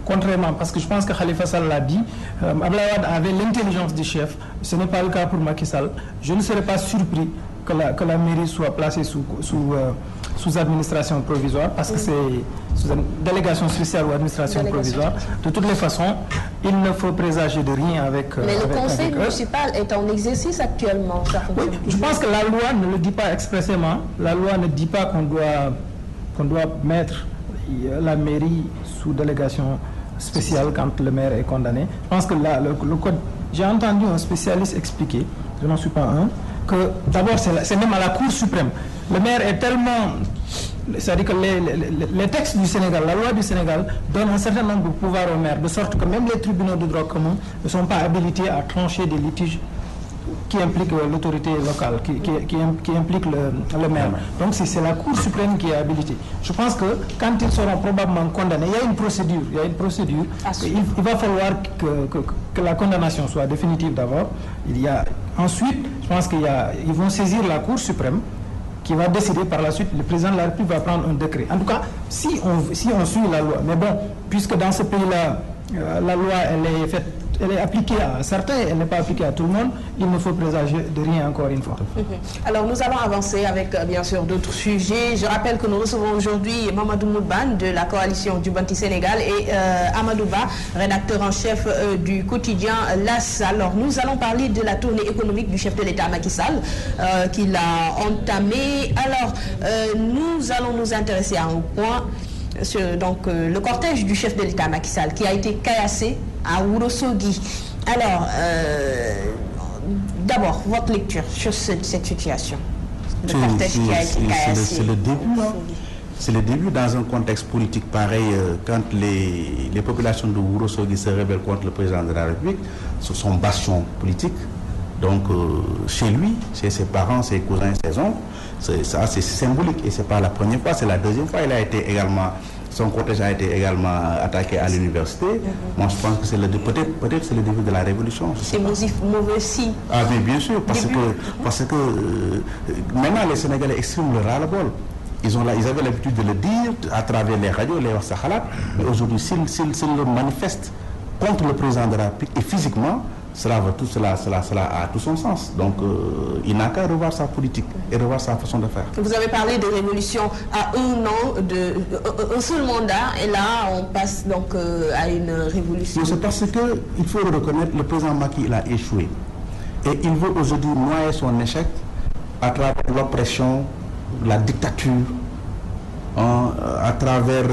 contrairement, parce que je pense que Khalifa Sall l'a dit, Abdoulaye Wade avait l'intelligence du chef, ce n'est pas le cas pour Macky Sall. Je ne serais pas surpris que la mairie soit placée sous administration provisoire, parce que c'est sous une délégation spéciale ou administration provisoire. De toutes les façons, il ne faut présager de rien avec Mais le conseil municipal est en exercice actuellement. Oui, je pense que la loi ne le dit pas expressément. La loi ne dit pas qu'on doit mettre la mairie sous délégation spéciale quand le maire est condamné. Je pense que le code, j'ai entendu un spécialiste expliquer, je n'en suis pas un, que d'abord c'est même à la Cour suprême. Le maire est tellement... C'est-à-dire que les textes du Sénégal, la loi du Sénégal donne un certain nombre de pouvoirs au maire, de sorte que même les tribunaux de droit commun ne sont pas habilités à trancher des litiges qui impliquent l'autorité locale, qui impliquent le maire. Donc c'est la Cour suprême qui est habilitée. Je pense que quand ils seront probablement condamnés, il y a une procédure. Il va falloir que la condamnation soit définitive d'abord. Ensuite, je pense qu'ils vont saisir la Cour suprême qui va décider par la suite. Le président de la République va prendre un décret. En tout cas, si on suit la loi. Mais bon, puisque dans ce pays-là, la loi elle est appliquée à certains, elle n'est pas appliquée à tout le monde, il ne faut présager de rien encore une fois. Alors nous allons avancer avec bien sûr d'autres sujets. Je rappelle que nous recevons aujourd'hui Mamadou Moudbane de la coalition Jubanti Sénégal et Amadou Ba, rédacteur en chef du quotidien L'As. Alors nous allons parler de la tournée économique du chef de l'État Macky Sall qu'il a entamée. Alors nous allons nous intéresser à un point. Donc le cortège du chef de l'État Macky Sall qui a été caillassé à Ourossogui. Alors, d'abord, votre lecture sur cette situation. Le cortège qui a été caillassé. C'est le début, c'est le début dans un contexte politique pareil, quand les populations de Ourossogui se rebellent contre le président de la République, sur son bastion politique. Donc, chez lui, chez ses parents, ses cousins, ses oncles, c'est symbolique et c'est pas la première fois, c'est la deuxième fois. Son cortège a été également attaqué à l'université. Moi, je pense que peut-être c'est le début de la révolution. C'est mauvais signe. Ah, mais bien sûr, parce que maintenant les Sénégalais expriment le ras-le-bol. Ils avaient l'habitude de le dire à travers les radios, les Wassakhalat, mais aujourd'hui, s'ils le manifestent contre le président de la République et physiquement, cela a tout son sens. Donc, il n'a qu'à revoir sa politique et revoir sa façon de faire. Vous avez parlé de révolution à un an, un seul mandat, et là, on passe donc à une révolution. C'est parce qu'il faut le reconnaître, le président Macky, il a échoué. Et il veut aujourd'hui noyer son échec à travers l'oppression, la dictature, à travers...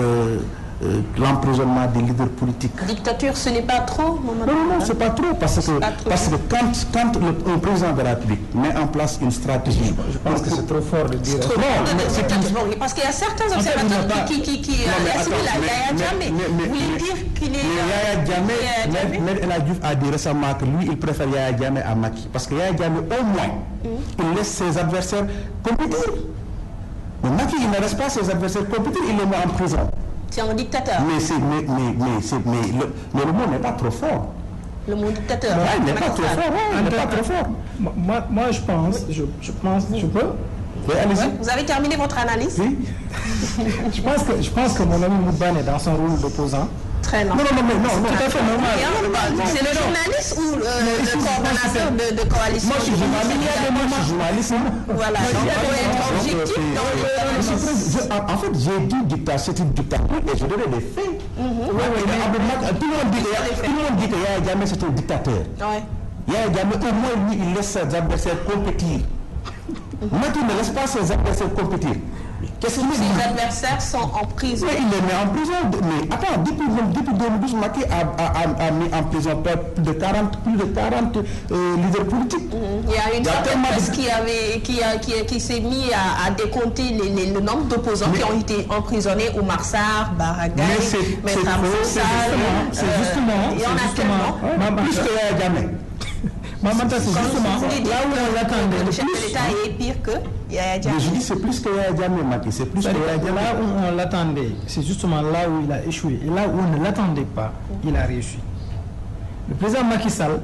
l'emprisonnement des leaders politiques. Dictature, ce n'est pas trop, Non, c'est pas trop, parce que quand le président de la République met en place une stratégie... Je pense que c'est trop fort de dire... Parce qu'il y a certains observateurs qui assimilent à Yaya Jammeh. Vous voulez dire qu'il est... Yaya Jammeh, M. El Hadji Diouf a dit récemment que lui, il préfère Yaya Jammeh à Macky. Parce que Yaya Jammeh, au moins, il laisse ses adversaires compétir. Mais Macky, il ne laisse pas ses adversaires compétir, il les met en prison. C'est un dictateur. Mais le mot n'est pas trop fort. Le mot dictateur. Il n'est pas trop fort. Moi, je pense, je peux. Oui, allez-y. Vous avez terminé votre analyse? Oui. je pense que mon ami Moudbane est dans son rôle d'opposant. Très long. Non, tout à fait normal. C'est le journaliste ou le coordonnateur de coalition? Moi, je suis journaliste. Voilà. Donc, il faut être objectif dans le... En fait, j'ai dit dictature, c'est une dictature et je donnais des faits. Tout le monde dit que Yaya Jammeh, c'est un dictateur. Yaya Jammeh, au moins, lui, il laisse ses adversaires compétir. Macky ne laisse pas ses adversaires compétir. Qu'est-ce que ses adversaires sont en prison? Mais il les met en prison. Mais attends, depuis 2012, Macky a mis en prison plus de 40 leaders politiques. Il y a une certaine presse qui s'est mis à décompter le nombre d'opposants qui ont été emprisonnés, Oumar Sarr, Baragaï, Maître Abdou Sall. C'est justement. Il y en a tellement. Plus que Yaya Jammeh. C'est justement là où on l'attendait. Le chef de l'État est pire que Yaya Jammeh. Mais je dis c'est plus que Yaya Jammeh, Macky. C'est plus que Yaya Jammeh. Là où on l'attendait, c'est justement là où il a échoué. Et là où on ne l'attendait pas, il a réussi. Le président Macky Sall,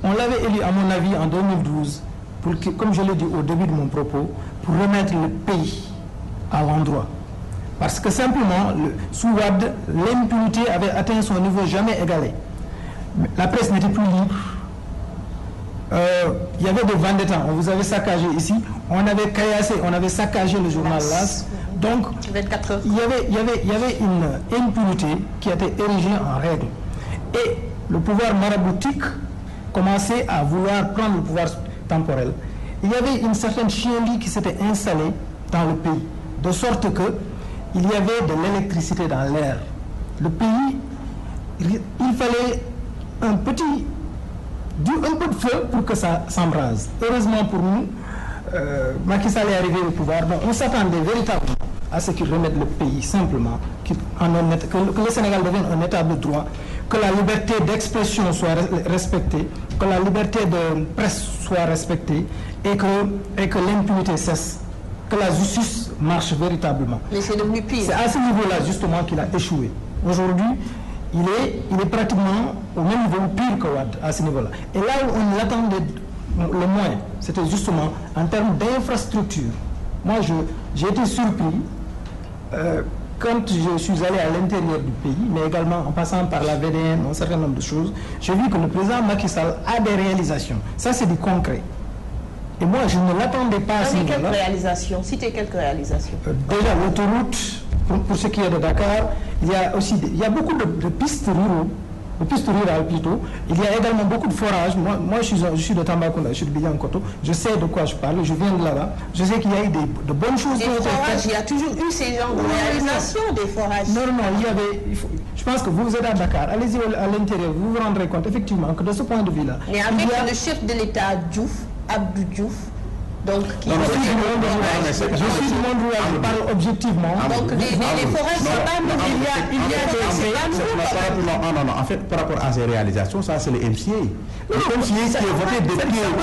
on l'avait élu, à mon avis, en 2012, pour que, comme je l'ai dit au début de mon propos, pour remettre le pays à l'endroit. Parce que simplement, sous Wade, l'impunité avait atteint son niveau jamais égalé. La presse n'était plus libre. Il y avait des vendettas. On vous avait saccagé ici. On avait caillassé, on avait saccagé le journal LAS. Donc, il y avait une impunité qui a été érigée en règle. Et le pouvoir maraboutique commençait à vouloir prendre le pouvoir temporel. Il y avait une certaine chienlit qui s'était installée dans le pays, de sorte que il y avait de l'électricité dans l'air. Le pays, il fallait un peu de feu pour que ça s'embrase. Heureusement pour nous, Macky Sall est arrivé au pouvoir. Donc on s'attendait véritablement à ce qu'il remette le pays simplement, que le Sénégal devienne un état de droit, que la liberté d'expression soit respectée, que la liberté de presse soit respectée et que l'impunité cesse, que la justice marche véritablement. Mais c'est devenu pire. C'est à ce niveau-là justement qu'il a échoué. Aujourd'hui, il est pratiquement au même niveau, pire que Wade à ce niveau-là. Et là où on l'attendait le moins, c'était justement en termes d'infrastructure. Moi, j'ai été surpris quand je suis allé à l'intérieur du pays, mais également en passant par la VDN, un certain nombre de choses. J'ai vu que le président Macky Sall a des réalisations. Ça, c'est du concret. Et moi, je ne l'attendais pas à ce niveau-là. Quelques réalisations, citez quelques réalisations. Déjà, l'autoroute, pour ce qui est de Dakar, il y a beaucoup de pistes rurales plutôt. Il y a également beaucoup de forages. Moi je suis de Tambacounda, je suis de Bidiankoto. Je sais de quoi je parle, je viens de là-bas. Je sais qu'il y a eu de bonnes choses. Des forages, il y a toujours eu ces genres de réalisations des forages. Non, je pense que vous êtes à Dakar. Allez-y à l'intérieur, vous vous rendrez compte effectivement que de ce point de vue-là. Mais avec le chef de l'État, Abdou Diouf, donc qui je suis du monde rural, je parle objectivement. Donc les forages, c'est pas nouveau. Il y a Non, en fait, par rapport à ces réalisations, ça c'est le MCA. Le MCA qui est voté depuis...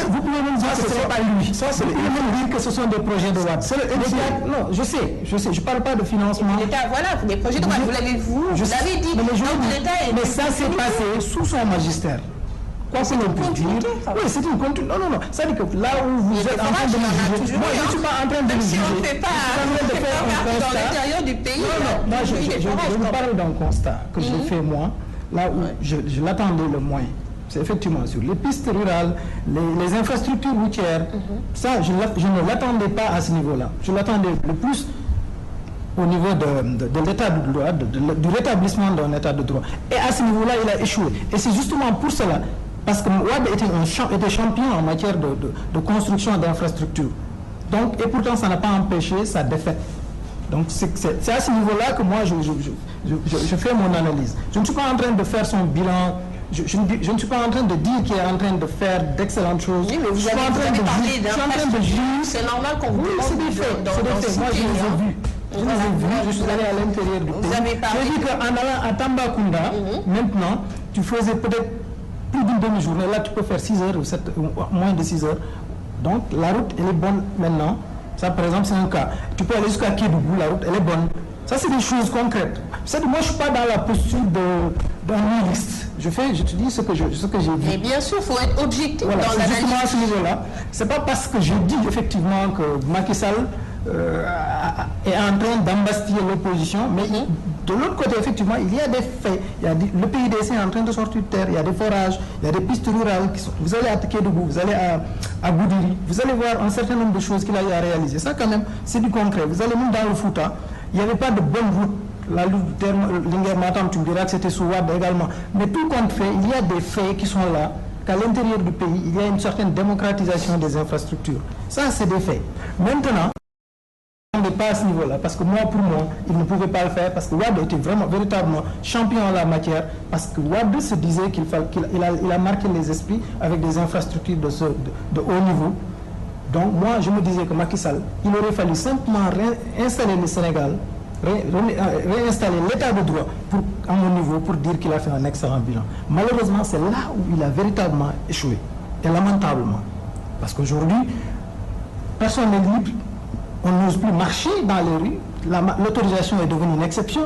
Vous pouvez même dire que ce n'est pas lui. Vous pouvez même dire que ce sont des projets de Wade. C'est le MCA. Non, je sais, je ne parle pas de financement. L'État, voilà, des projets de Wade, vous l'avez dit. Mais ça s'est passé sous son magistère. Quoi que l'on puisse dire. Oui, c'est une continuité. Non. Ça dit que là où vous êtes en train de me juger, moi je ne suis pas en train de me juger. On ne fait pas dans l'intérieur du pays. Non, je vous parle d'un constat que j'ai fait moi, là où je l'attendais le moins. C'est effectivement sur les pistes rurales, les infrastructures routières. Ça, je ne l'attendais pas à ce niveau-là. Je l'attendais le plus au niveau de l'état de droit, du rétablissement d'un état de droit. Et à ce niveau-là, il a échoué. Et c'est justement pour cela, parce que Wade était champion en matière de construction d'infrastructures. Donc, et pourtant, ça n'a pas empêché sa défaite. Donc, c'est à ce niveau-là que moi, je fais mon analyse. Je ne suis pas en train de faire son bilan. Je ne suis pas en train de dire qu'il est en train de faire d'excellentes choses. Oui, mais vous avez parlé d'infrastructure. C'est normal qu'on vous demande. C'est des faits. Moi, je les ai vus. Je suis allé à l'intérieur du pays. J'ai dit qu'en allant à Tambacounda, maintenant, tu faisais peut-être plus d'une demi-journée. Là, tu peux faire 6 heures ou moins de 6 heures. Donc, la route, elle est bonne maintenant. Ça, par exemple, c'est un cas. Tu peux aller jusqu'à Kédougou, la route, elle est bonne. Ça, c'est des choses concrètes. Moi, je ne suis pas dans la posture d'un nihiliste. Je te dis ce que j'ai vu. Mais bien sûr, il faut être objectif dans l'analyse. Justement à ce niveau-là. Ce n'est pas parce que je dis effectivement que Macky Sall est en train d'embastiller l'opposition, mais de l'autre côté, effectivement, il y a des faits. Le PIDC est en train de sortir de terre, il y a des forages, il y a des pistes rurales. Vous allez à Kédougou, vous allez à Goudiri, vous allez voir un certain nombre de choses qu'il a eu à réaliser. Ça, quand même, c'est du concret. Vous allez même dans le Fouta, il n'y avait pas de bonne route. La route Linguère-Matam, tu me diras que c'était sous Wade également. Mais tout compte fait, il y a des faits qui sont là, qu'à l'intérieur du pays, il y a une certaine démocratisation des infrastructures. Ça, c'est des faits. Maintenant, on n'est pas à ce niveau-là, parce que pour moi, il ne pouvait pas le faire, parce que Wade était véritablement champion en la matière, parce que Wade se disait qu'il a marqué les esprits avec des infrastructures de haut niveau. Donc moi, je me disais que Macky Sall, il aurait fallu simplement réinstaller le Sénégal, réinstaller l'état de droit à mon niveau pour dire qu'il a fait un excellent bilan. Malheureusement, c'est là où il a véritablement échoué. Et lamentablement. Parce qu'aujourd'hui, personne n'est libre. On n'ose plus marcher dans les rues. L'autorisation est devenue une exception.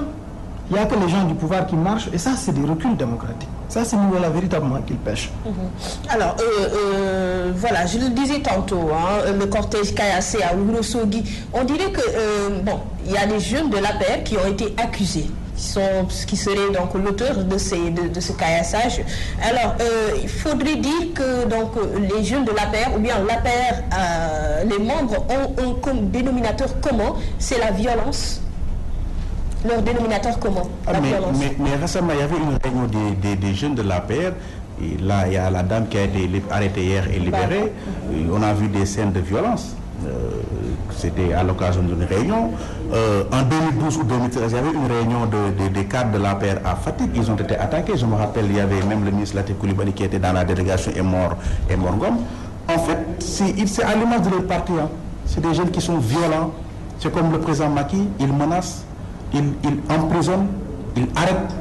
Il n'y a que les gens du pouvoir qui marchent. Et ça, c'est des reculs démocratiques. Ça, c'est nous là véritablement qu'ils pêchent. Alors, voilà, je le disais tantôt, hein, le cortège caillassé à Ourossogui, on dirait que, bon, il y a des jeunes de l'APR qui ont été accusés, qui seraient donc l'auteur de ce caillassage. Alors, il faudrait dire que donc, les jeunes de l'APR, ou bien l'APR, les membres ont un dénominateur commun, c'est la violence. Leur dénominateur commun, la violence. Mais récemment, il y avait une réunion des jeunes de l'APR. Et là, il y a la dame qui a été arrêtée hier et libérée. On a vu des scènes de violence. C'était à l'occasion d'une réunion. En 2012 ou 2013, il y avait une réunion des cadres de l'APR à Fatick. Ils ont été attaqués. Je me rappelle, il y avait même le ministre Latif Coulibaly qui était dans la délégation et mort Ngom. En fait, c'est à l'image de leur parti. Hein. C'est des jeunes qui sont violents. C'est comme le président Macky, il menace. Il emprisonne, il arrête,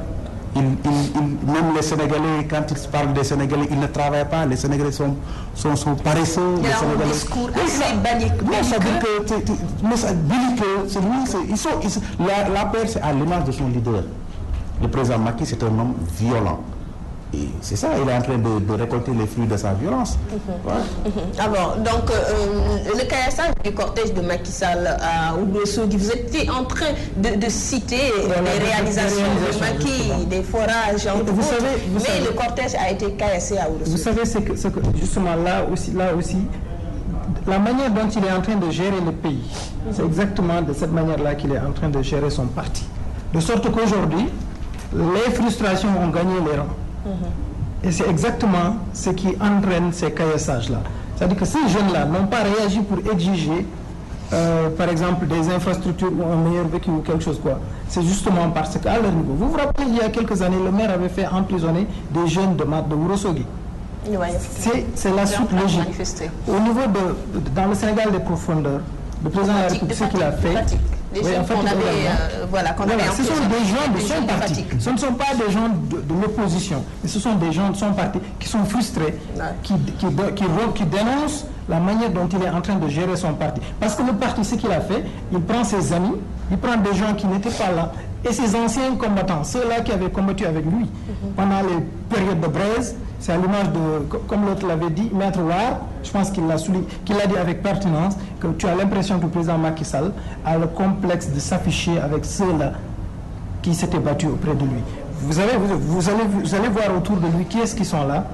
même les Sénégalais, quand ils parlent des Sénégalais, ils ne travaillent pas, les Sénégalais sont paresseux. Il y a un discours assez l'APR, c'est à l'image de son leader. Le président Macky, c'est un homme violent. Et c'est ça, il est en train de récolter les fruits de sa violence. Alors, donc, le caillassage du cortège de Macky Sall à Ourossogui, vous étiez en train de citer les réalisations de Macky, des forages, mais le cortège a été caillassé à Ourossogui. Vous savez, c'est que justement là aussi, la manière dont il est en train de gérer le pays, c'est exactement de cette manière-là qu'il est en train de gérer son parti. De sorte qu'aujourd'hui, les frustrations ont gagné les rangs. Et c'est exactement ce qui entraîne ces caillassages-là. C'est-à-dire que ces jeunes-là n'ont pas réagi pour exiger, par exemple, des infrastructures ou un meilleur vécu ou quelque chose quoi. C'est justement parce qu'à leur niveau. Vous vous rappelez, il y a quelques années, le maire avait fait emprisonner des jeunes de Ourossogui. C'est la suite logique. Au niveau dans le Sénégal des profondeurs, le président de la République, ce qu'il a fait... Ce sont des gens de son parti. Ce ne sont pas des gens de l'opposition, mais ce sont des gens de son parti qui sont frustrés, qui dénoncent la manière dont il est en train de gérer son parti. Parce que le parti, ce qu'il a fait, il prend ses amis, il prend des gens qui n'étaient pas là, et ses anciens combattants, ceux-là qui avaient combattu avec lui pendant les périodes de braise. C'est à l'image de, comme l'autre l'avait dit, Maître War, je pense qu'il l'a dit avec pertinence, que tu as l'impression que le président Macky Sall a le complexe de s'afficher avec ceux-là qui s'étaient battus auprès de lui. Vous allez voir autour de lui qui est-ce qui sont là.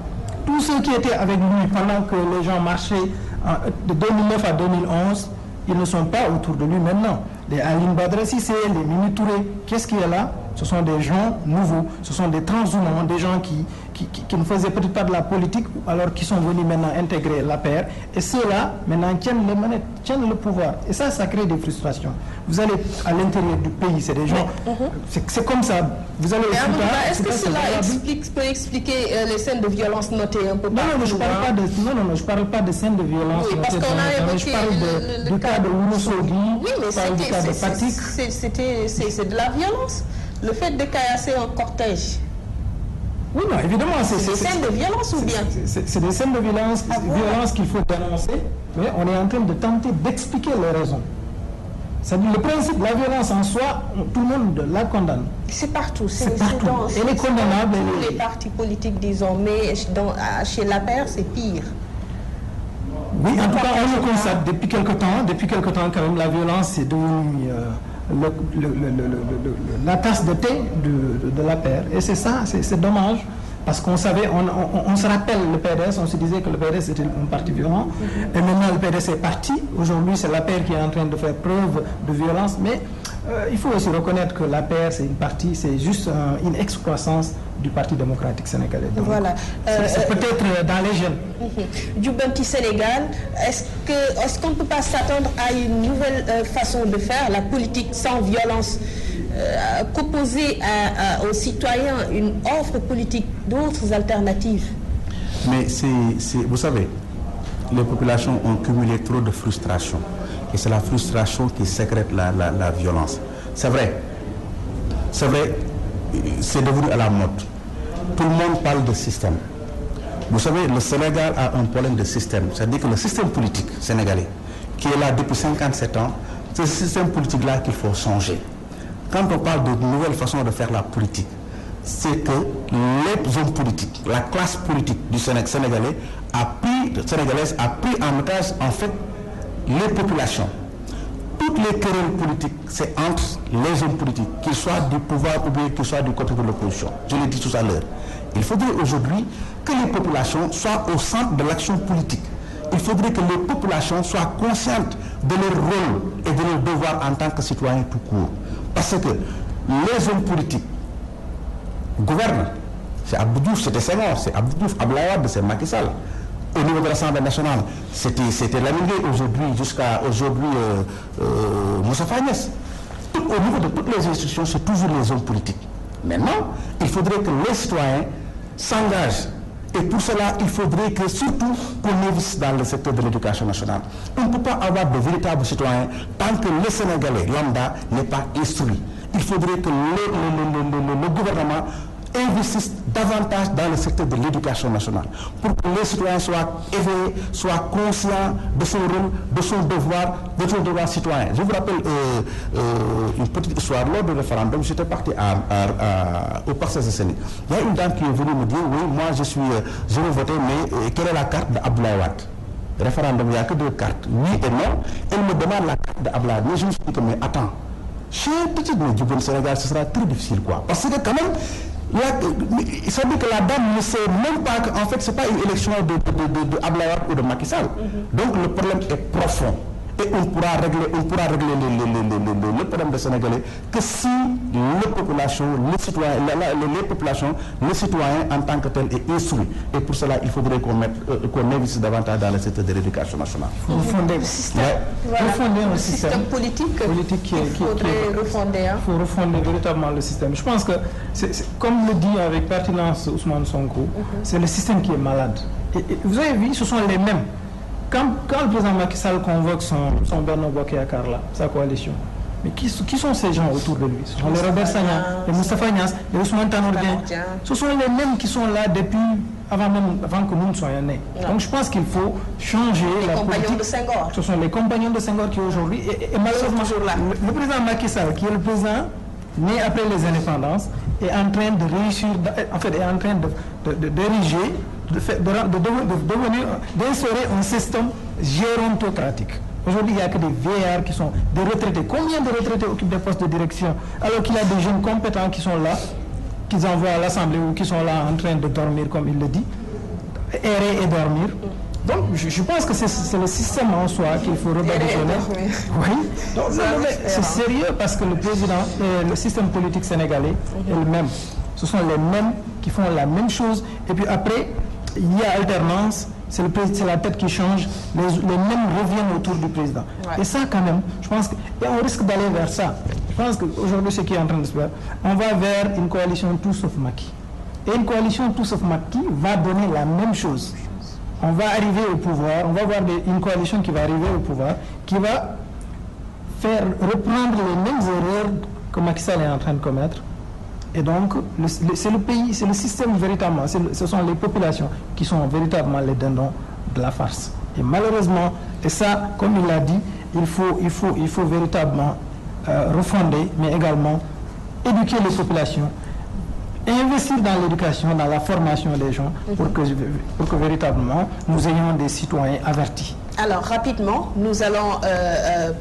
Tous ceux qui étaient avec lui pendant que les gens marchaient de 2009 à 2011, ils ne sont pas autour de lui maintenant. Les Aline Badra Cissé, les Mimi Touré, qu'est-ce qui est là? Ce sont des gens nouveaux, ce sont des transhumants, des gens qui ne faisaient peut-être pas de la politique, alors qui sont venus maintenant intégrer la paire. Et ceux-là, maintenant, tiennent les manettes, tiennent le pouvoir. Et ça crée des frustrations. Vous allez à l'intérieur du pays, c'est des gens... C'est comme ça. Vous allez... Est-ce que cela peut expliquer les scènes de violence notées un peu partout? Non, je ne parle pas de scènes de violence notées. Parce qu'on a évoqué je parle du cas de Ourossogui, oui, mais c'est de la violence. Le fait de caillasser un cortège. Oui, non, évidemment. C'est des scènes de violence ou bien? C'est des scènes de violence, qu'il faut dénoncer, mais on est en train de tenter d'expliquer les raisons. C'est-à-dire le principe, la violence en soi, tout le monde la condamne. C'est partout. C'est partout. Elle est condamnable. Tous les partis politiques, disons, mais chez l'APR, c'est pire. Oui, en tout cas, on le constate depuis quelque temps, quand même, la violence est devenue la tasse de thé de la paire. Et c'est ça, c'est dommage. Parce qu'on savait, on se rappelle le PDS, on se disait que le PDS était un parti violent. Et maintenant, le PDS est parti. Aujourd'hui, c'est la paire qui est en train de faire preuve de violence. Mais il faut aussi reconnaître que la paire, c'est une partie, c'est juste une excroissance du Parti démocratique sénégalais. Donc, voilà. C'est peut-être dans les jeunes. Jubanti Sénégal, est-ce qu'on ne peut pas s'attendre à une nouvelle façon de faire la politique sans violence, qu'opposer aux citoyens une offre politique d'autres alternatives? Mais vous savez, les populations ont cumulé trop de frustration. Et c'est la frustration qui sécrète la violence. C'est vrai, c'est devenu à la mode. Tout le monde parle de système. Vous savez, le Sénégal a un problème de système. C'est-à-dire que le système politique sénégalais, qui est là depuis 57 ans, c'est ce système politique-là qu'il faut changer. Quand on parle de nouvelles façons de faire la politique, c'est que les hommes politiques, la classe politique du sénégalais sénégalaise a pris en otage en fait les populations. Toutes les querelles politiques, c'est entre les hommes politiques, qu'ils soient du pouvoir ou bien qu'ils soient du côté de l'opposition. Je l'ai dit tout à l'heure. Il faudrait aujourd'hui que les populations soient au centre de l'action politique. Il faudrait que les populations soient conscientes de leur rôle et de leur devoir en tant que citoyens tout court. Parce que les hommes politiques gouvernent. C'est Abdou Diouf, c'était Senghor, c'est Abdou Diouf, Abdoulaye Wade, c'est Macky Sall. Au niveau de l'Assemblée nationale, c'était Lamine Gueye, jusqu'à aujourd'hui Moustapha Niasse. Au niveau de toutes les institutions, c'est toujours les hommes politiques. Maintenant, il faudrait que les citoyens s'engagent. Et pour cela, il faudrait que surtout qu'on investisse dans le secteur de l'éducation nationale. On ne peut pas avoir de véritables citoyens tant que le Sénégalais lambda n'est pas instruit. Il faudrait que le gouvernement investissent davantage dans le secteur de l'éducation nationale pour que les citoyens soient éveillés, soient conscients de son rôle, de son devoir citoyen. Je vous rappelle une petite histoire. Lors du référendum, j'étais parti au Parcelles Assainies. Il y a une dame qui est venue me dire, oui, moi je vais voter, mais quelle est la carte d'Abdoulaye Wade? Référendum, il n'y a que 2 cartes, oui et non. Elle me demande la carte d'Abdoulaye Wade. Mais je me suis dit, mais attends, chez petit du Sénégal, ce sera très difficile, quoi. Parce que quand même, ça veut dire que la dame ne sait même pas qu'en fait, ce n'est pas une élection de Abdoulaye Wade ou de Macky Sall. Donc le problème est profond. Et on pourra régler le problème des Sénégalais que si les populations, les citoyens en tant que tels est instruit. Et pour cela, il faudrait qu'on investisse davantage dans le secteur de l'éducation nationale. Refonder le système. Refonder un système politique qu'il faudrait refonder. Il faut refonder véritablement le système. Je pense que, comme le dit avec pertinence Ousmane Sonko, c'est le système qui est malade. Et vous avez vu, ce sont les mêmes. Quand le président Macky Sall convoque son Benno Bokk Yakaar là, sa coalition, mais qui sont ces gens autour de lui? Ce sont les Robert Sagna, les Moustapha Niasse, les Ousmane Tanor Dieng. Ce sont les mêmes qui sont là depuis avant que nous ne soyons nés. Donc je pense qu'il faut changer la politique. Les compagnons de Senghor. Ce sont les compagnons de Senghor qui aujourd'hui, et malheureusement, le président Macky Sall, qui est le président né après les indépendances, est en train de réussir, en fait, est en train d'ériger, d'instaurer un système gérontocratique. Aujourd'hui, il n'y a que des vieillards qui sont des retraités. Combien de retraités occupent des postes de direction alors qu'il y a des jeunes compétents qui sont là, qu'ils envoient à l'Assemblée ou qui sont là en train de dormir, comme il le dit, errer et dormir. Donc, je pense que c'est le système en soi qu'il faut rebadisonner. Oui. Donc, c'est sérieux parce que le président, le système politique sénégalais est le même. Ce sont les mêmes qui font la même chose. Et puis après, il y a alternance. C'est la tête qui change. Les mêmes reviennent autour du président. Ouais. Et ça, quand même, je pense qu'on risque d'aller vers ça. Je pense qu'aujourd'hui, ce qui est en train de se faire, on va vers une coalition tout sauf Macky. Et une coalition tout sauf Macky va donner la même chose. On va arriver au pouvoir, on va avoir une coalition qui va arriver au pouvoir, qui va faire reprendre les mêmes erreurs que Macky Sall est en train de commettre. Et donc, c'est le pays, c'est le système véritablement, ce sont les populations qui sont véritablement les dindons de la farce. Et malheureusement, et ça, comme il l'a dit, il faut véritablement refonder, mais également éduquer les populations, et investir dans l'éducation, dans la formation des gens, pour que véritablement nous ayons des citoyens avertis. Alors, rapidement, nous allons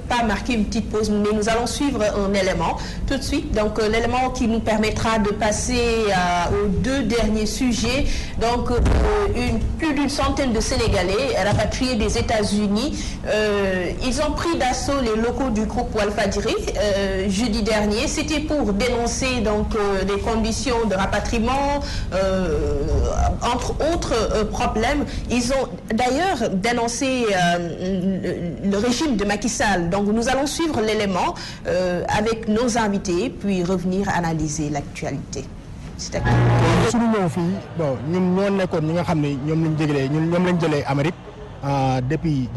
pas marquer une petite pause, mais nous allons suivre un élément tout de suite. Donc, l'élément qui nous permettra de passer aux 2 derniers sujets. Donc, plus d'une centaine de Sénégalais rapatriés des États-Unis. Ils ont pris d'assaut les locaux du groupe Walfadjri jeudi dernier. C'était pour dénoncer donc les conditions de rapatriement, entre autres problèmes. Ils ont d'ailleurs dénoncé le régime de Macky Sall. Donc nous allons suivre l'élément avec nos invités, puis revenir analyser l'actualité. suñu ñëw fii bon ñun ñoo nekkoon ñi nga xam ne ñoom lañ jëlee Amérique depuis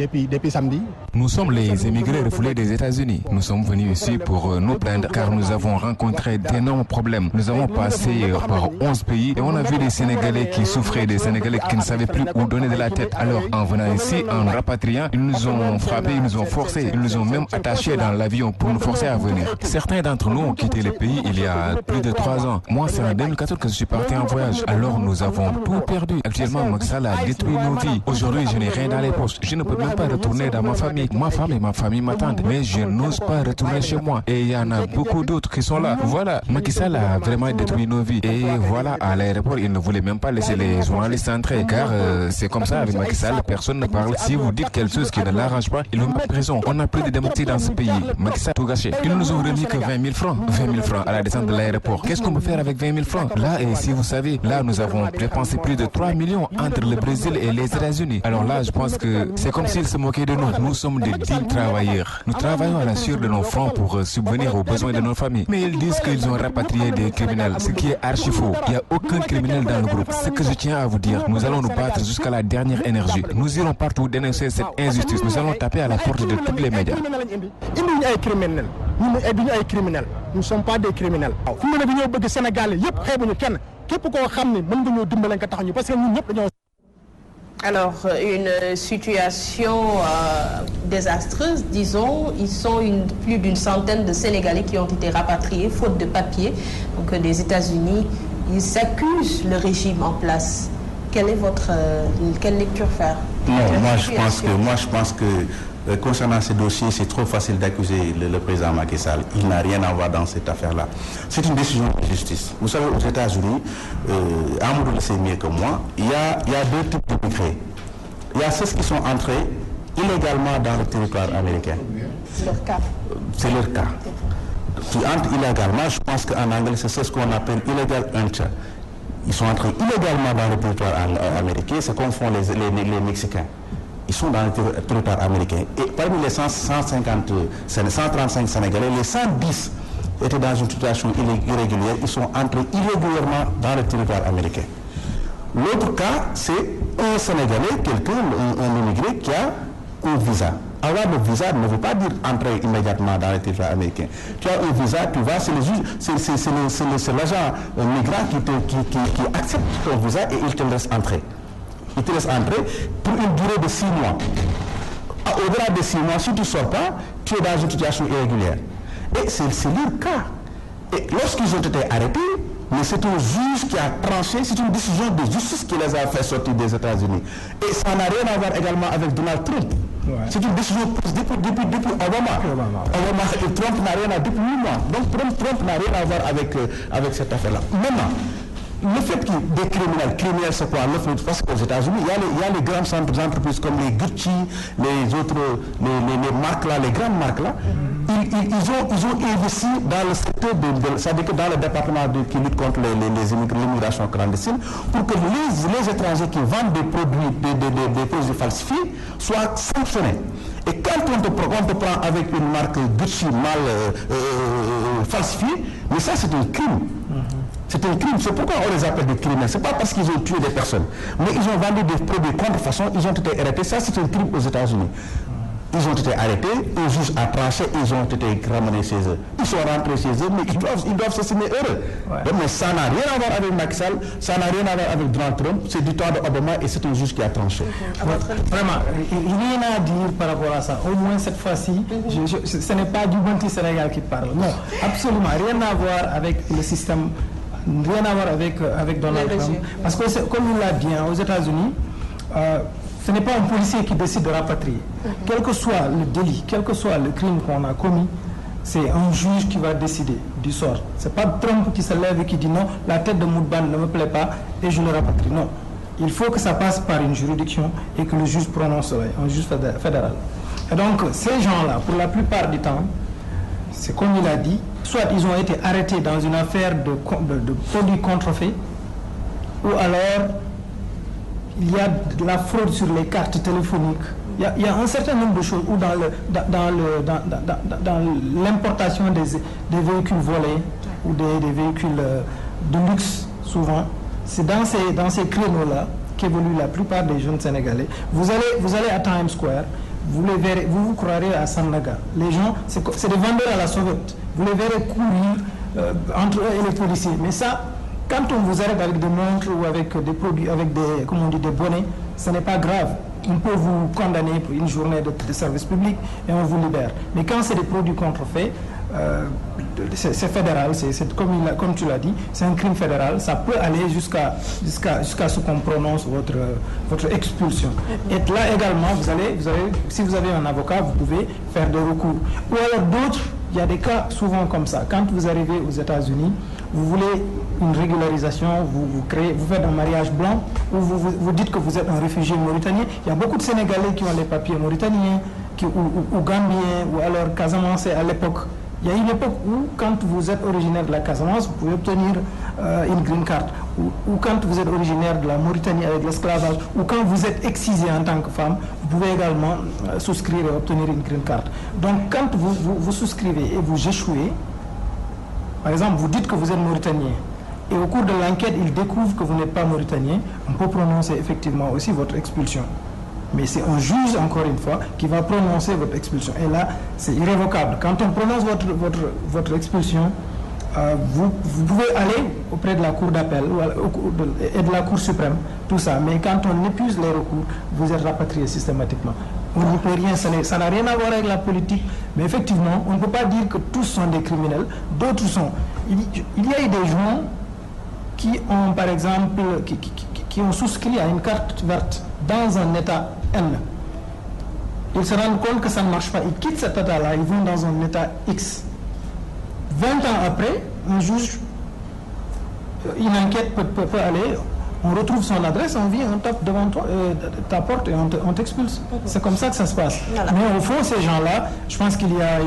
samedi. Nous sommes les émigrés refoulés des États-Unis. Nous sommes venus ici pour nous plaindre car nous avons rencontré d'énormes problèmes. Nous avons passé par 11 pays et on a vu des Sénégalais qui souffraient, des Sénégalais qui ne savaient plus où donner de la tête. Alors, en venant ici, en nous rapatriant, ils nous ont frappés, ils nous ont forcés, ils nous ont même attachés dans l'avion pour nous forcer à venir. Certains d'entre nous ont quitté le pays il y a plus de 3 ans. Moi, c'est en 2014 que je suis parti en voyage. Alors, nous avons tout perdu. Actuellement, Macky Sall a détruit nos vies. Aujourd'hui, je n'ai rien dans les poches. Je ne peux même pas retourner dans ma famille. Ma femme et ma famille m'attendent, mais je n'ose pas retourner chez moi. Et il y en a beaucoup d'autres qui sont là. Voilà, Macky Sall a vraiment détruit nos vies. Et voilà, à l'aéroport, il ne voulait même pas laisser les journalistes entrer, car c'est comme ça avec Macky Sall, personne ne parle. Si vous dites quelque chose qui ne l'arrange pas, il vous met prison. On n'a plus de démocratie dans ce pays. Macky Sall a tout gâché. Ils nous ont remis que 20 000 francs. 20 000 francs à la descente de l'aéroport. Qu'est-ce qu'on peut faire avec 20 000 francs? Là, et si vous savez, là, nous avons dépensé plus de 3 millions entre le Brésil et les États-Unis. Alors là, je pense que c'est comme s'ils se moquaient de nous. Nous sommes des dignes travailleurs. Nous travaillons à la sueur de nos fronts pour subvenir aux besoins de nos familles. Mais ils disent qu'ils ont rapatrié des criminels, ce qui est archi faux. Il n'y a aucun criminel dans le groupe. Ce que je tiens à vous dire, nous allons nous battre jusqu'à la dernière énergie. Nous irons partout dénoncer cette injustice. Nous allons taper à la porte de tous les médias. Nous ne sommes pas des criminels. Alors, une situation désastreuse, disons. Ils sont plus d'une centaine de Sénégalais qui ont été rapatriés, faute de papier, donc des États-Unis. Ils accusent le régime en place. Quelle lecture faire? Non, moi je pense que concernant ces dossiers, c'est trop facile d'accuser le président Macky Sall. Il n'a rien à voir dans cette affaire-là. C'est une décision de justice. Vous savez, aux États-Unis, Amadou le sait mieux que moi, il y a 2 types d'immigrés. Il y a ceux qui sont entrés illégalement dans le territoire américain. C'est leur cas. C'est leur cas. Qui entrent illégalement, je pense qu'en anglais, c'est ce qu'on appelle illegal entry. Ils sont entrés illégalement dans le territoire américain, c'est comme font les Mexicains. Ils sont dans le territoire américain. Et parmi les 135 Sénégalais, les 110 étaient dans une situation irrégulière. Ils sont entrés irrégulièrement dans le territoire américain. L'autre cas, c'est un Sénégalais, un immigré qui a un visa. Avoir le visa ne veut pas dire entrer immédiatement dans le territoire américain. Tu as un visa, tu vas, c'est l'agent migrant qui accepte ton visa et il te laisse entrer. Il te laisse entrer pour une durée de 6 mois. Au-delà de 6 mois, si tu ne sors pas, tu es dans une situation irrégulière. Et c'est leur cas. Et lorsqu'ils ont été arrêtés, mais c'est un juge qui a tranché, c'est une décision de justice qui les a fait sortir des États-Unis. Et ça n'a rien à voir également avec Donald Trump. Ouais. C'est une décision prise depuis Obama. Et Trump n'a rien à voir depuis 8 mois. Donc Trump n'a rien à voir avec cette affaire-là. Maintenant, le fait que des criminels c'est quoi? Parce qu'aux États-Unis, il y a les grandes entreprises comme les Gucci, les marques là, les grandes marques là, ils ont investi dans le secteur c'est-à-dire que dans le département qui lutte contre l'immigration clandestine, pour que les étrangers qui vendent des produits falsifiés soient sanctionnés. Et quand on te prend avec une marque Gucci mal falsifiée, mais ça c'est un crime. C'est un crime, c'est pourquoi on les appelle des criminels. Ce n'est pas parce qu'ils ont tué des personnes, mais ils ont vendu des produits contrefaçon, ils ont été arrêtés. Ça, c'est un crime aux États-Unis. Ils ont été arrêtés, un juge a tranché, ils ont été ramenés chez eux. Ils sont rentrés chez eux, mais ils doivent s'estimer heureux. Ouais. Mais ça n'a rien à voir avec Macky Sall, ça n'a rien à voir avec Donald Trump, c'est du temps d'Obama et c'est un juge qui a tranché. Vraiment, rien à dire par rapport à ça. Au moins cette fois-ci, ce n'est pas du Bonti Sénégal qui parle. Non, absolument, rien à voir avec le système. Rien à voir avec Donald Trump. Parce que, comme il l'a dit, aux États-Unis, ce n'est pas un policier qui décide de rapatrier. Quel que soit le délit, quel que soit le crime qu'on a commis, c'est un juge qui va décider du sort. Ce n'est pas Trump qui se lève et qui dit non, la tête de Moudban ne me plaît pas et je le rapatrie. Non. Il faut que ça passe par une juridiction et que le juge prononce, un juge fédéral. Et donc, ces gens-là, pour la plupart du temps, c'est comme il a dit, soit ils ont été arrêtés dans une affaire de produits contrefaits, ou alors il y a de la fraude sur les cartes téléphoniques. Il y a un certain nombre de choses, ou dans l'importation des véhicules volés, ou des véhicules de luxe, souvent. C'est dans ces créneaux-là qu'évoluent la plupart des jeunes Sénégalais. Vous allez à Times Square, vous les verrez, vous croirez à Sandaga. Les gens, c'est des vendeurs à la sauvette. Vous les verrez courir entre eux et les policiers. Mais ça, quand on vous arrête avec des montres ou avec des produits, avec des, comment on dit, des bonnets, ce n'est pas grave. On peut vous condamner pour une journée de service public et on vous libère. Mais quand c'est des produits contrefaits, c'est fédéral, c'est comme tu l'as dit, c'est un crime fédéral, ça peut aller jusqu'à ce qu'on prononce votre expulsion. Et là également, si vous avez un avocat, vous pouvez faire des recours. Ou alors d'autres, il y a des cas souvent comme ça. Quand vous arrivez aux États-Unis, vous voulez une régularisation, vous faites un mariage blanc, ou vous dites que vous êtes un réfugié mauritanien. Il y a beaucoup de Sénégalais qui ont les papiers mauritaniens, ou gambiens, ou alors casamançais à l'époque. Il y a une époque où, quand vous êtes originaire de la Casamance, vous pouvez obtenir une green card. Ou quand vous êtes originaire de la Mauritanie avec l'esclavage, ou quand vous êtes excisé en tant que femme, vous pouvez également souscrire et obtenir une green card. Donc, quand vous souscrivez et vous échouez, par exemple, vous dites que vous êtes mauritanien, et au cours de l'enquête, ils découvrent que vous n'êtes pas mauritanien, on peut prononcer effectivement aussi votre expulsion. Mais c'est un juge, encore une fois, qui va prononcer votre expulsion. Et là, c'est irrévocable. Quand on prononce votre expulsion, vous pouvez aller auprès de la Cour d'appel et de la Cour suprême, tout ça. Mais quand on épuise les recours, vous êtes rapatrié systématiquement. On n'y peut rien, ça n'a rien à voir avec la politique. Mais effectivement, on ne peut pas dire que tous sont des criminels. D'autres sont. Il y a eu des gens qui ont, par exemple, qui ont souscrit à une carte verte dans un état N. Ils se rendent compte que ça ne marche pas. Ils quittent cet état-là, ils vont dans un état X. 20 ans après, un juge, une enquête peut aller, on retrouve son adresse, on vient, on tape devant toi, ta porte et on t'expulse. C'est comme ça que ça se passe. Voilà. Mais au fond, ces gens-là, je pense qu'il y a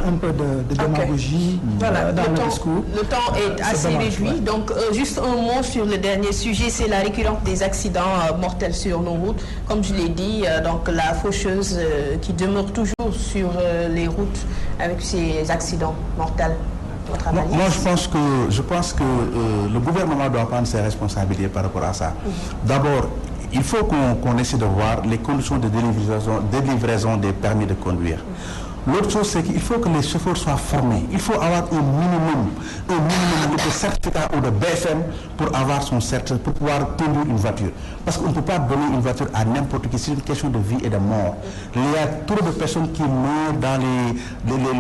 un peu de démagogie dans le discours. Le temps est assez réduit. Ouais. Donc, juste un mot sur le dernier sujet, c'est la récurrence des accidents mortels sur nos routes. Comme je l'ai dit, donc la faucheuse qui demeure toujours sur les routes avec ces accidents mortels. Moi, je pense que le gouvernement doit prendre ses responsabilités par rapport à ça. D'abord, il faut qu'on essaie de voir les conditions de délivraison des permis de conduire. L'autre chose, c'est qu'il faut que les chauffeurs soient formés. Il faut avoir un minimum de certificat ou de BFM pour avoir son certificat, pour pouvoir conduire une voiture. Parce qu'on ne peut pas donner une voiture à n'importe qui. C'est une question de vie et de mort. Il y a trop de personnes qui meurent dans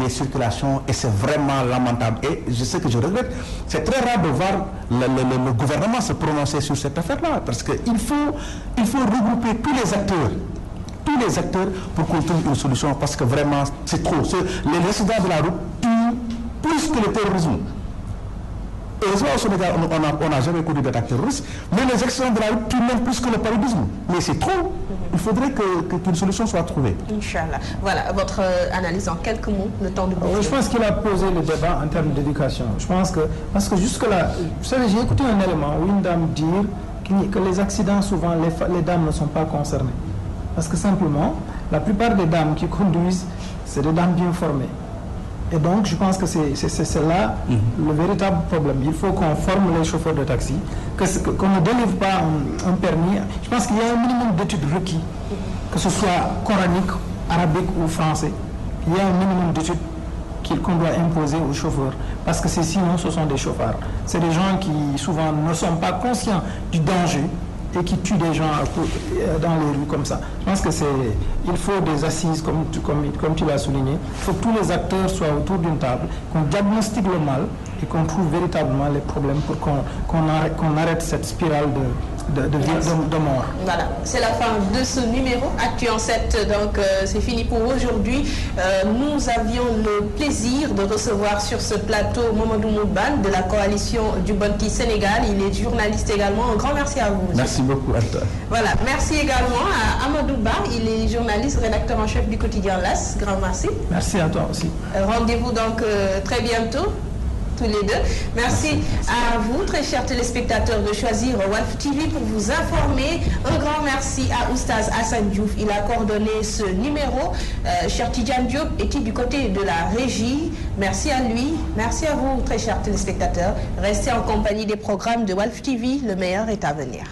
les circulations et c'est vraiment lamentable. Et je sais que je regrette. C'est très rare de voir le gouvernement se prononcer sur cette affaire-là. Parce qu'il faut regrouper tous les acteurs pour qu'on trouve une solution parce que vraiment c'est trop. Les accidents de la route tuent plus que le terrorisme. Heureusement au Sénégal on n'a jamais connu d'attaque terroriste, mais les accidents de la route tuent même plus que le paludisme. Mais c'est trop. Il faudrait qu'une solution soit trouvée. Inch'Allah. Voilà votre analyse en quelques mots, le temps de Je pense qu'il a posé le débat en termes d'éducation. Je pense que, parce que jusque-là, vous savez, j'ai écouté un élément où une dame dire que les accidents, souvent, les dames ne sont pas concernées. Parce que simplement, la plupart des dames qui conduisent, c'est des dames bien formées. Et donc, je pense que c'est là le véritable problème. Il faut qu'on forme les chauffeurs de taxi, qu'on ne délivre pas un permis. Je pense qu'il y a un minimum d'études requis, que ce soit coranique, arabique ou français. Il y a un minimum d'études qu'on doit imposer aux chauffeurs. Parce que sinon, ce sont des chauffards. C'est des gens qui, souvent, ne sont pas conscients du danger et qui tuent des gens dans les rues comme ça. Je pense il faut des assises, comme tu l'as souligné. Il faut que tous les acteurs soient autour d'une table, qu'on diagnostique le mal et qu'on trouve véritablement les problèmes pour qu'on arrête cette spirale de mort. Voilà, c'est la fin de ce numéro Actu en 7. Donc c'est fini pour aujourd'hui. Nous avions le plaisir de recevoir sur ce plateau Mamadou Moudbane de la coalition du Bonti Sénégal. Il est journaliste également. Un grand merci à vous. Merci beaucoup à toi. Voilà, merci également à Amadou Ba. Il est journaliste, rédacteur en chef du quotidien L'As. Grand merci. Merci à toi aussi. Rendez-vous donc très bientôt. Tous les deux. Merci à vous, très chers téléspectateurs, de choisir Walf TV pour vous informer. Un grand merci à Oustaz Hassan Diouf. Il a coordonné ce numéro. Cher Tidjane Diop était du côté de la régie. Merci à lui. Merci à vous, très chers téléspectateurs. Restez en compagnie des programmes de Walf TV. Le meilleur est à venir.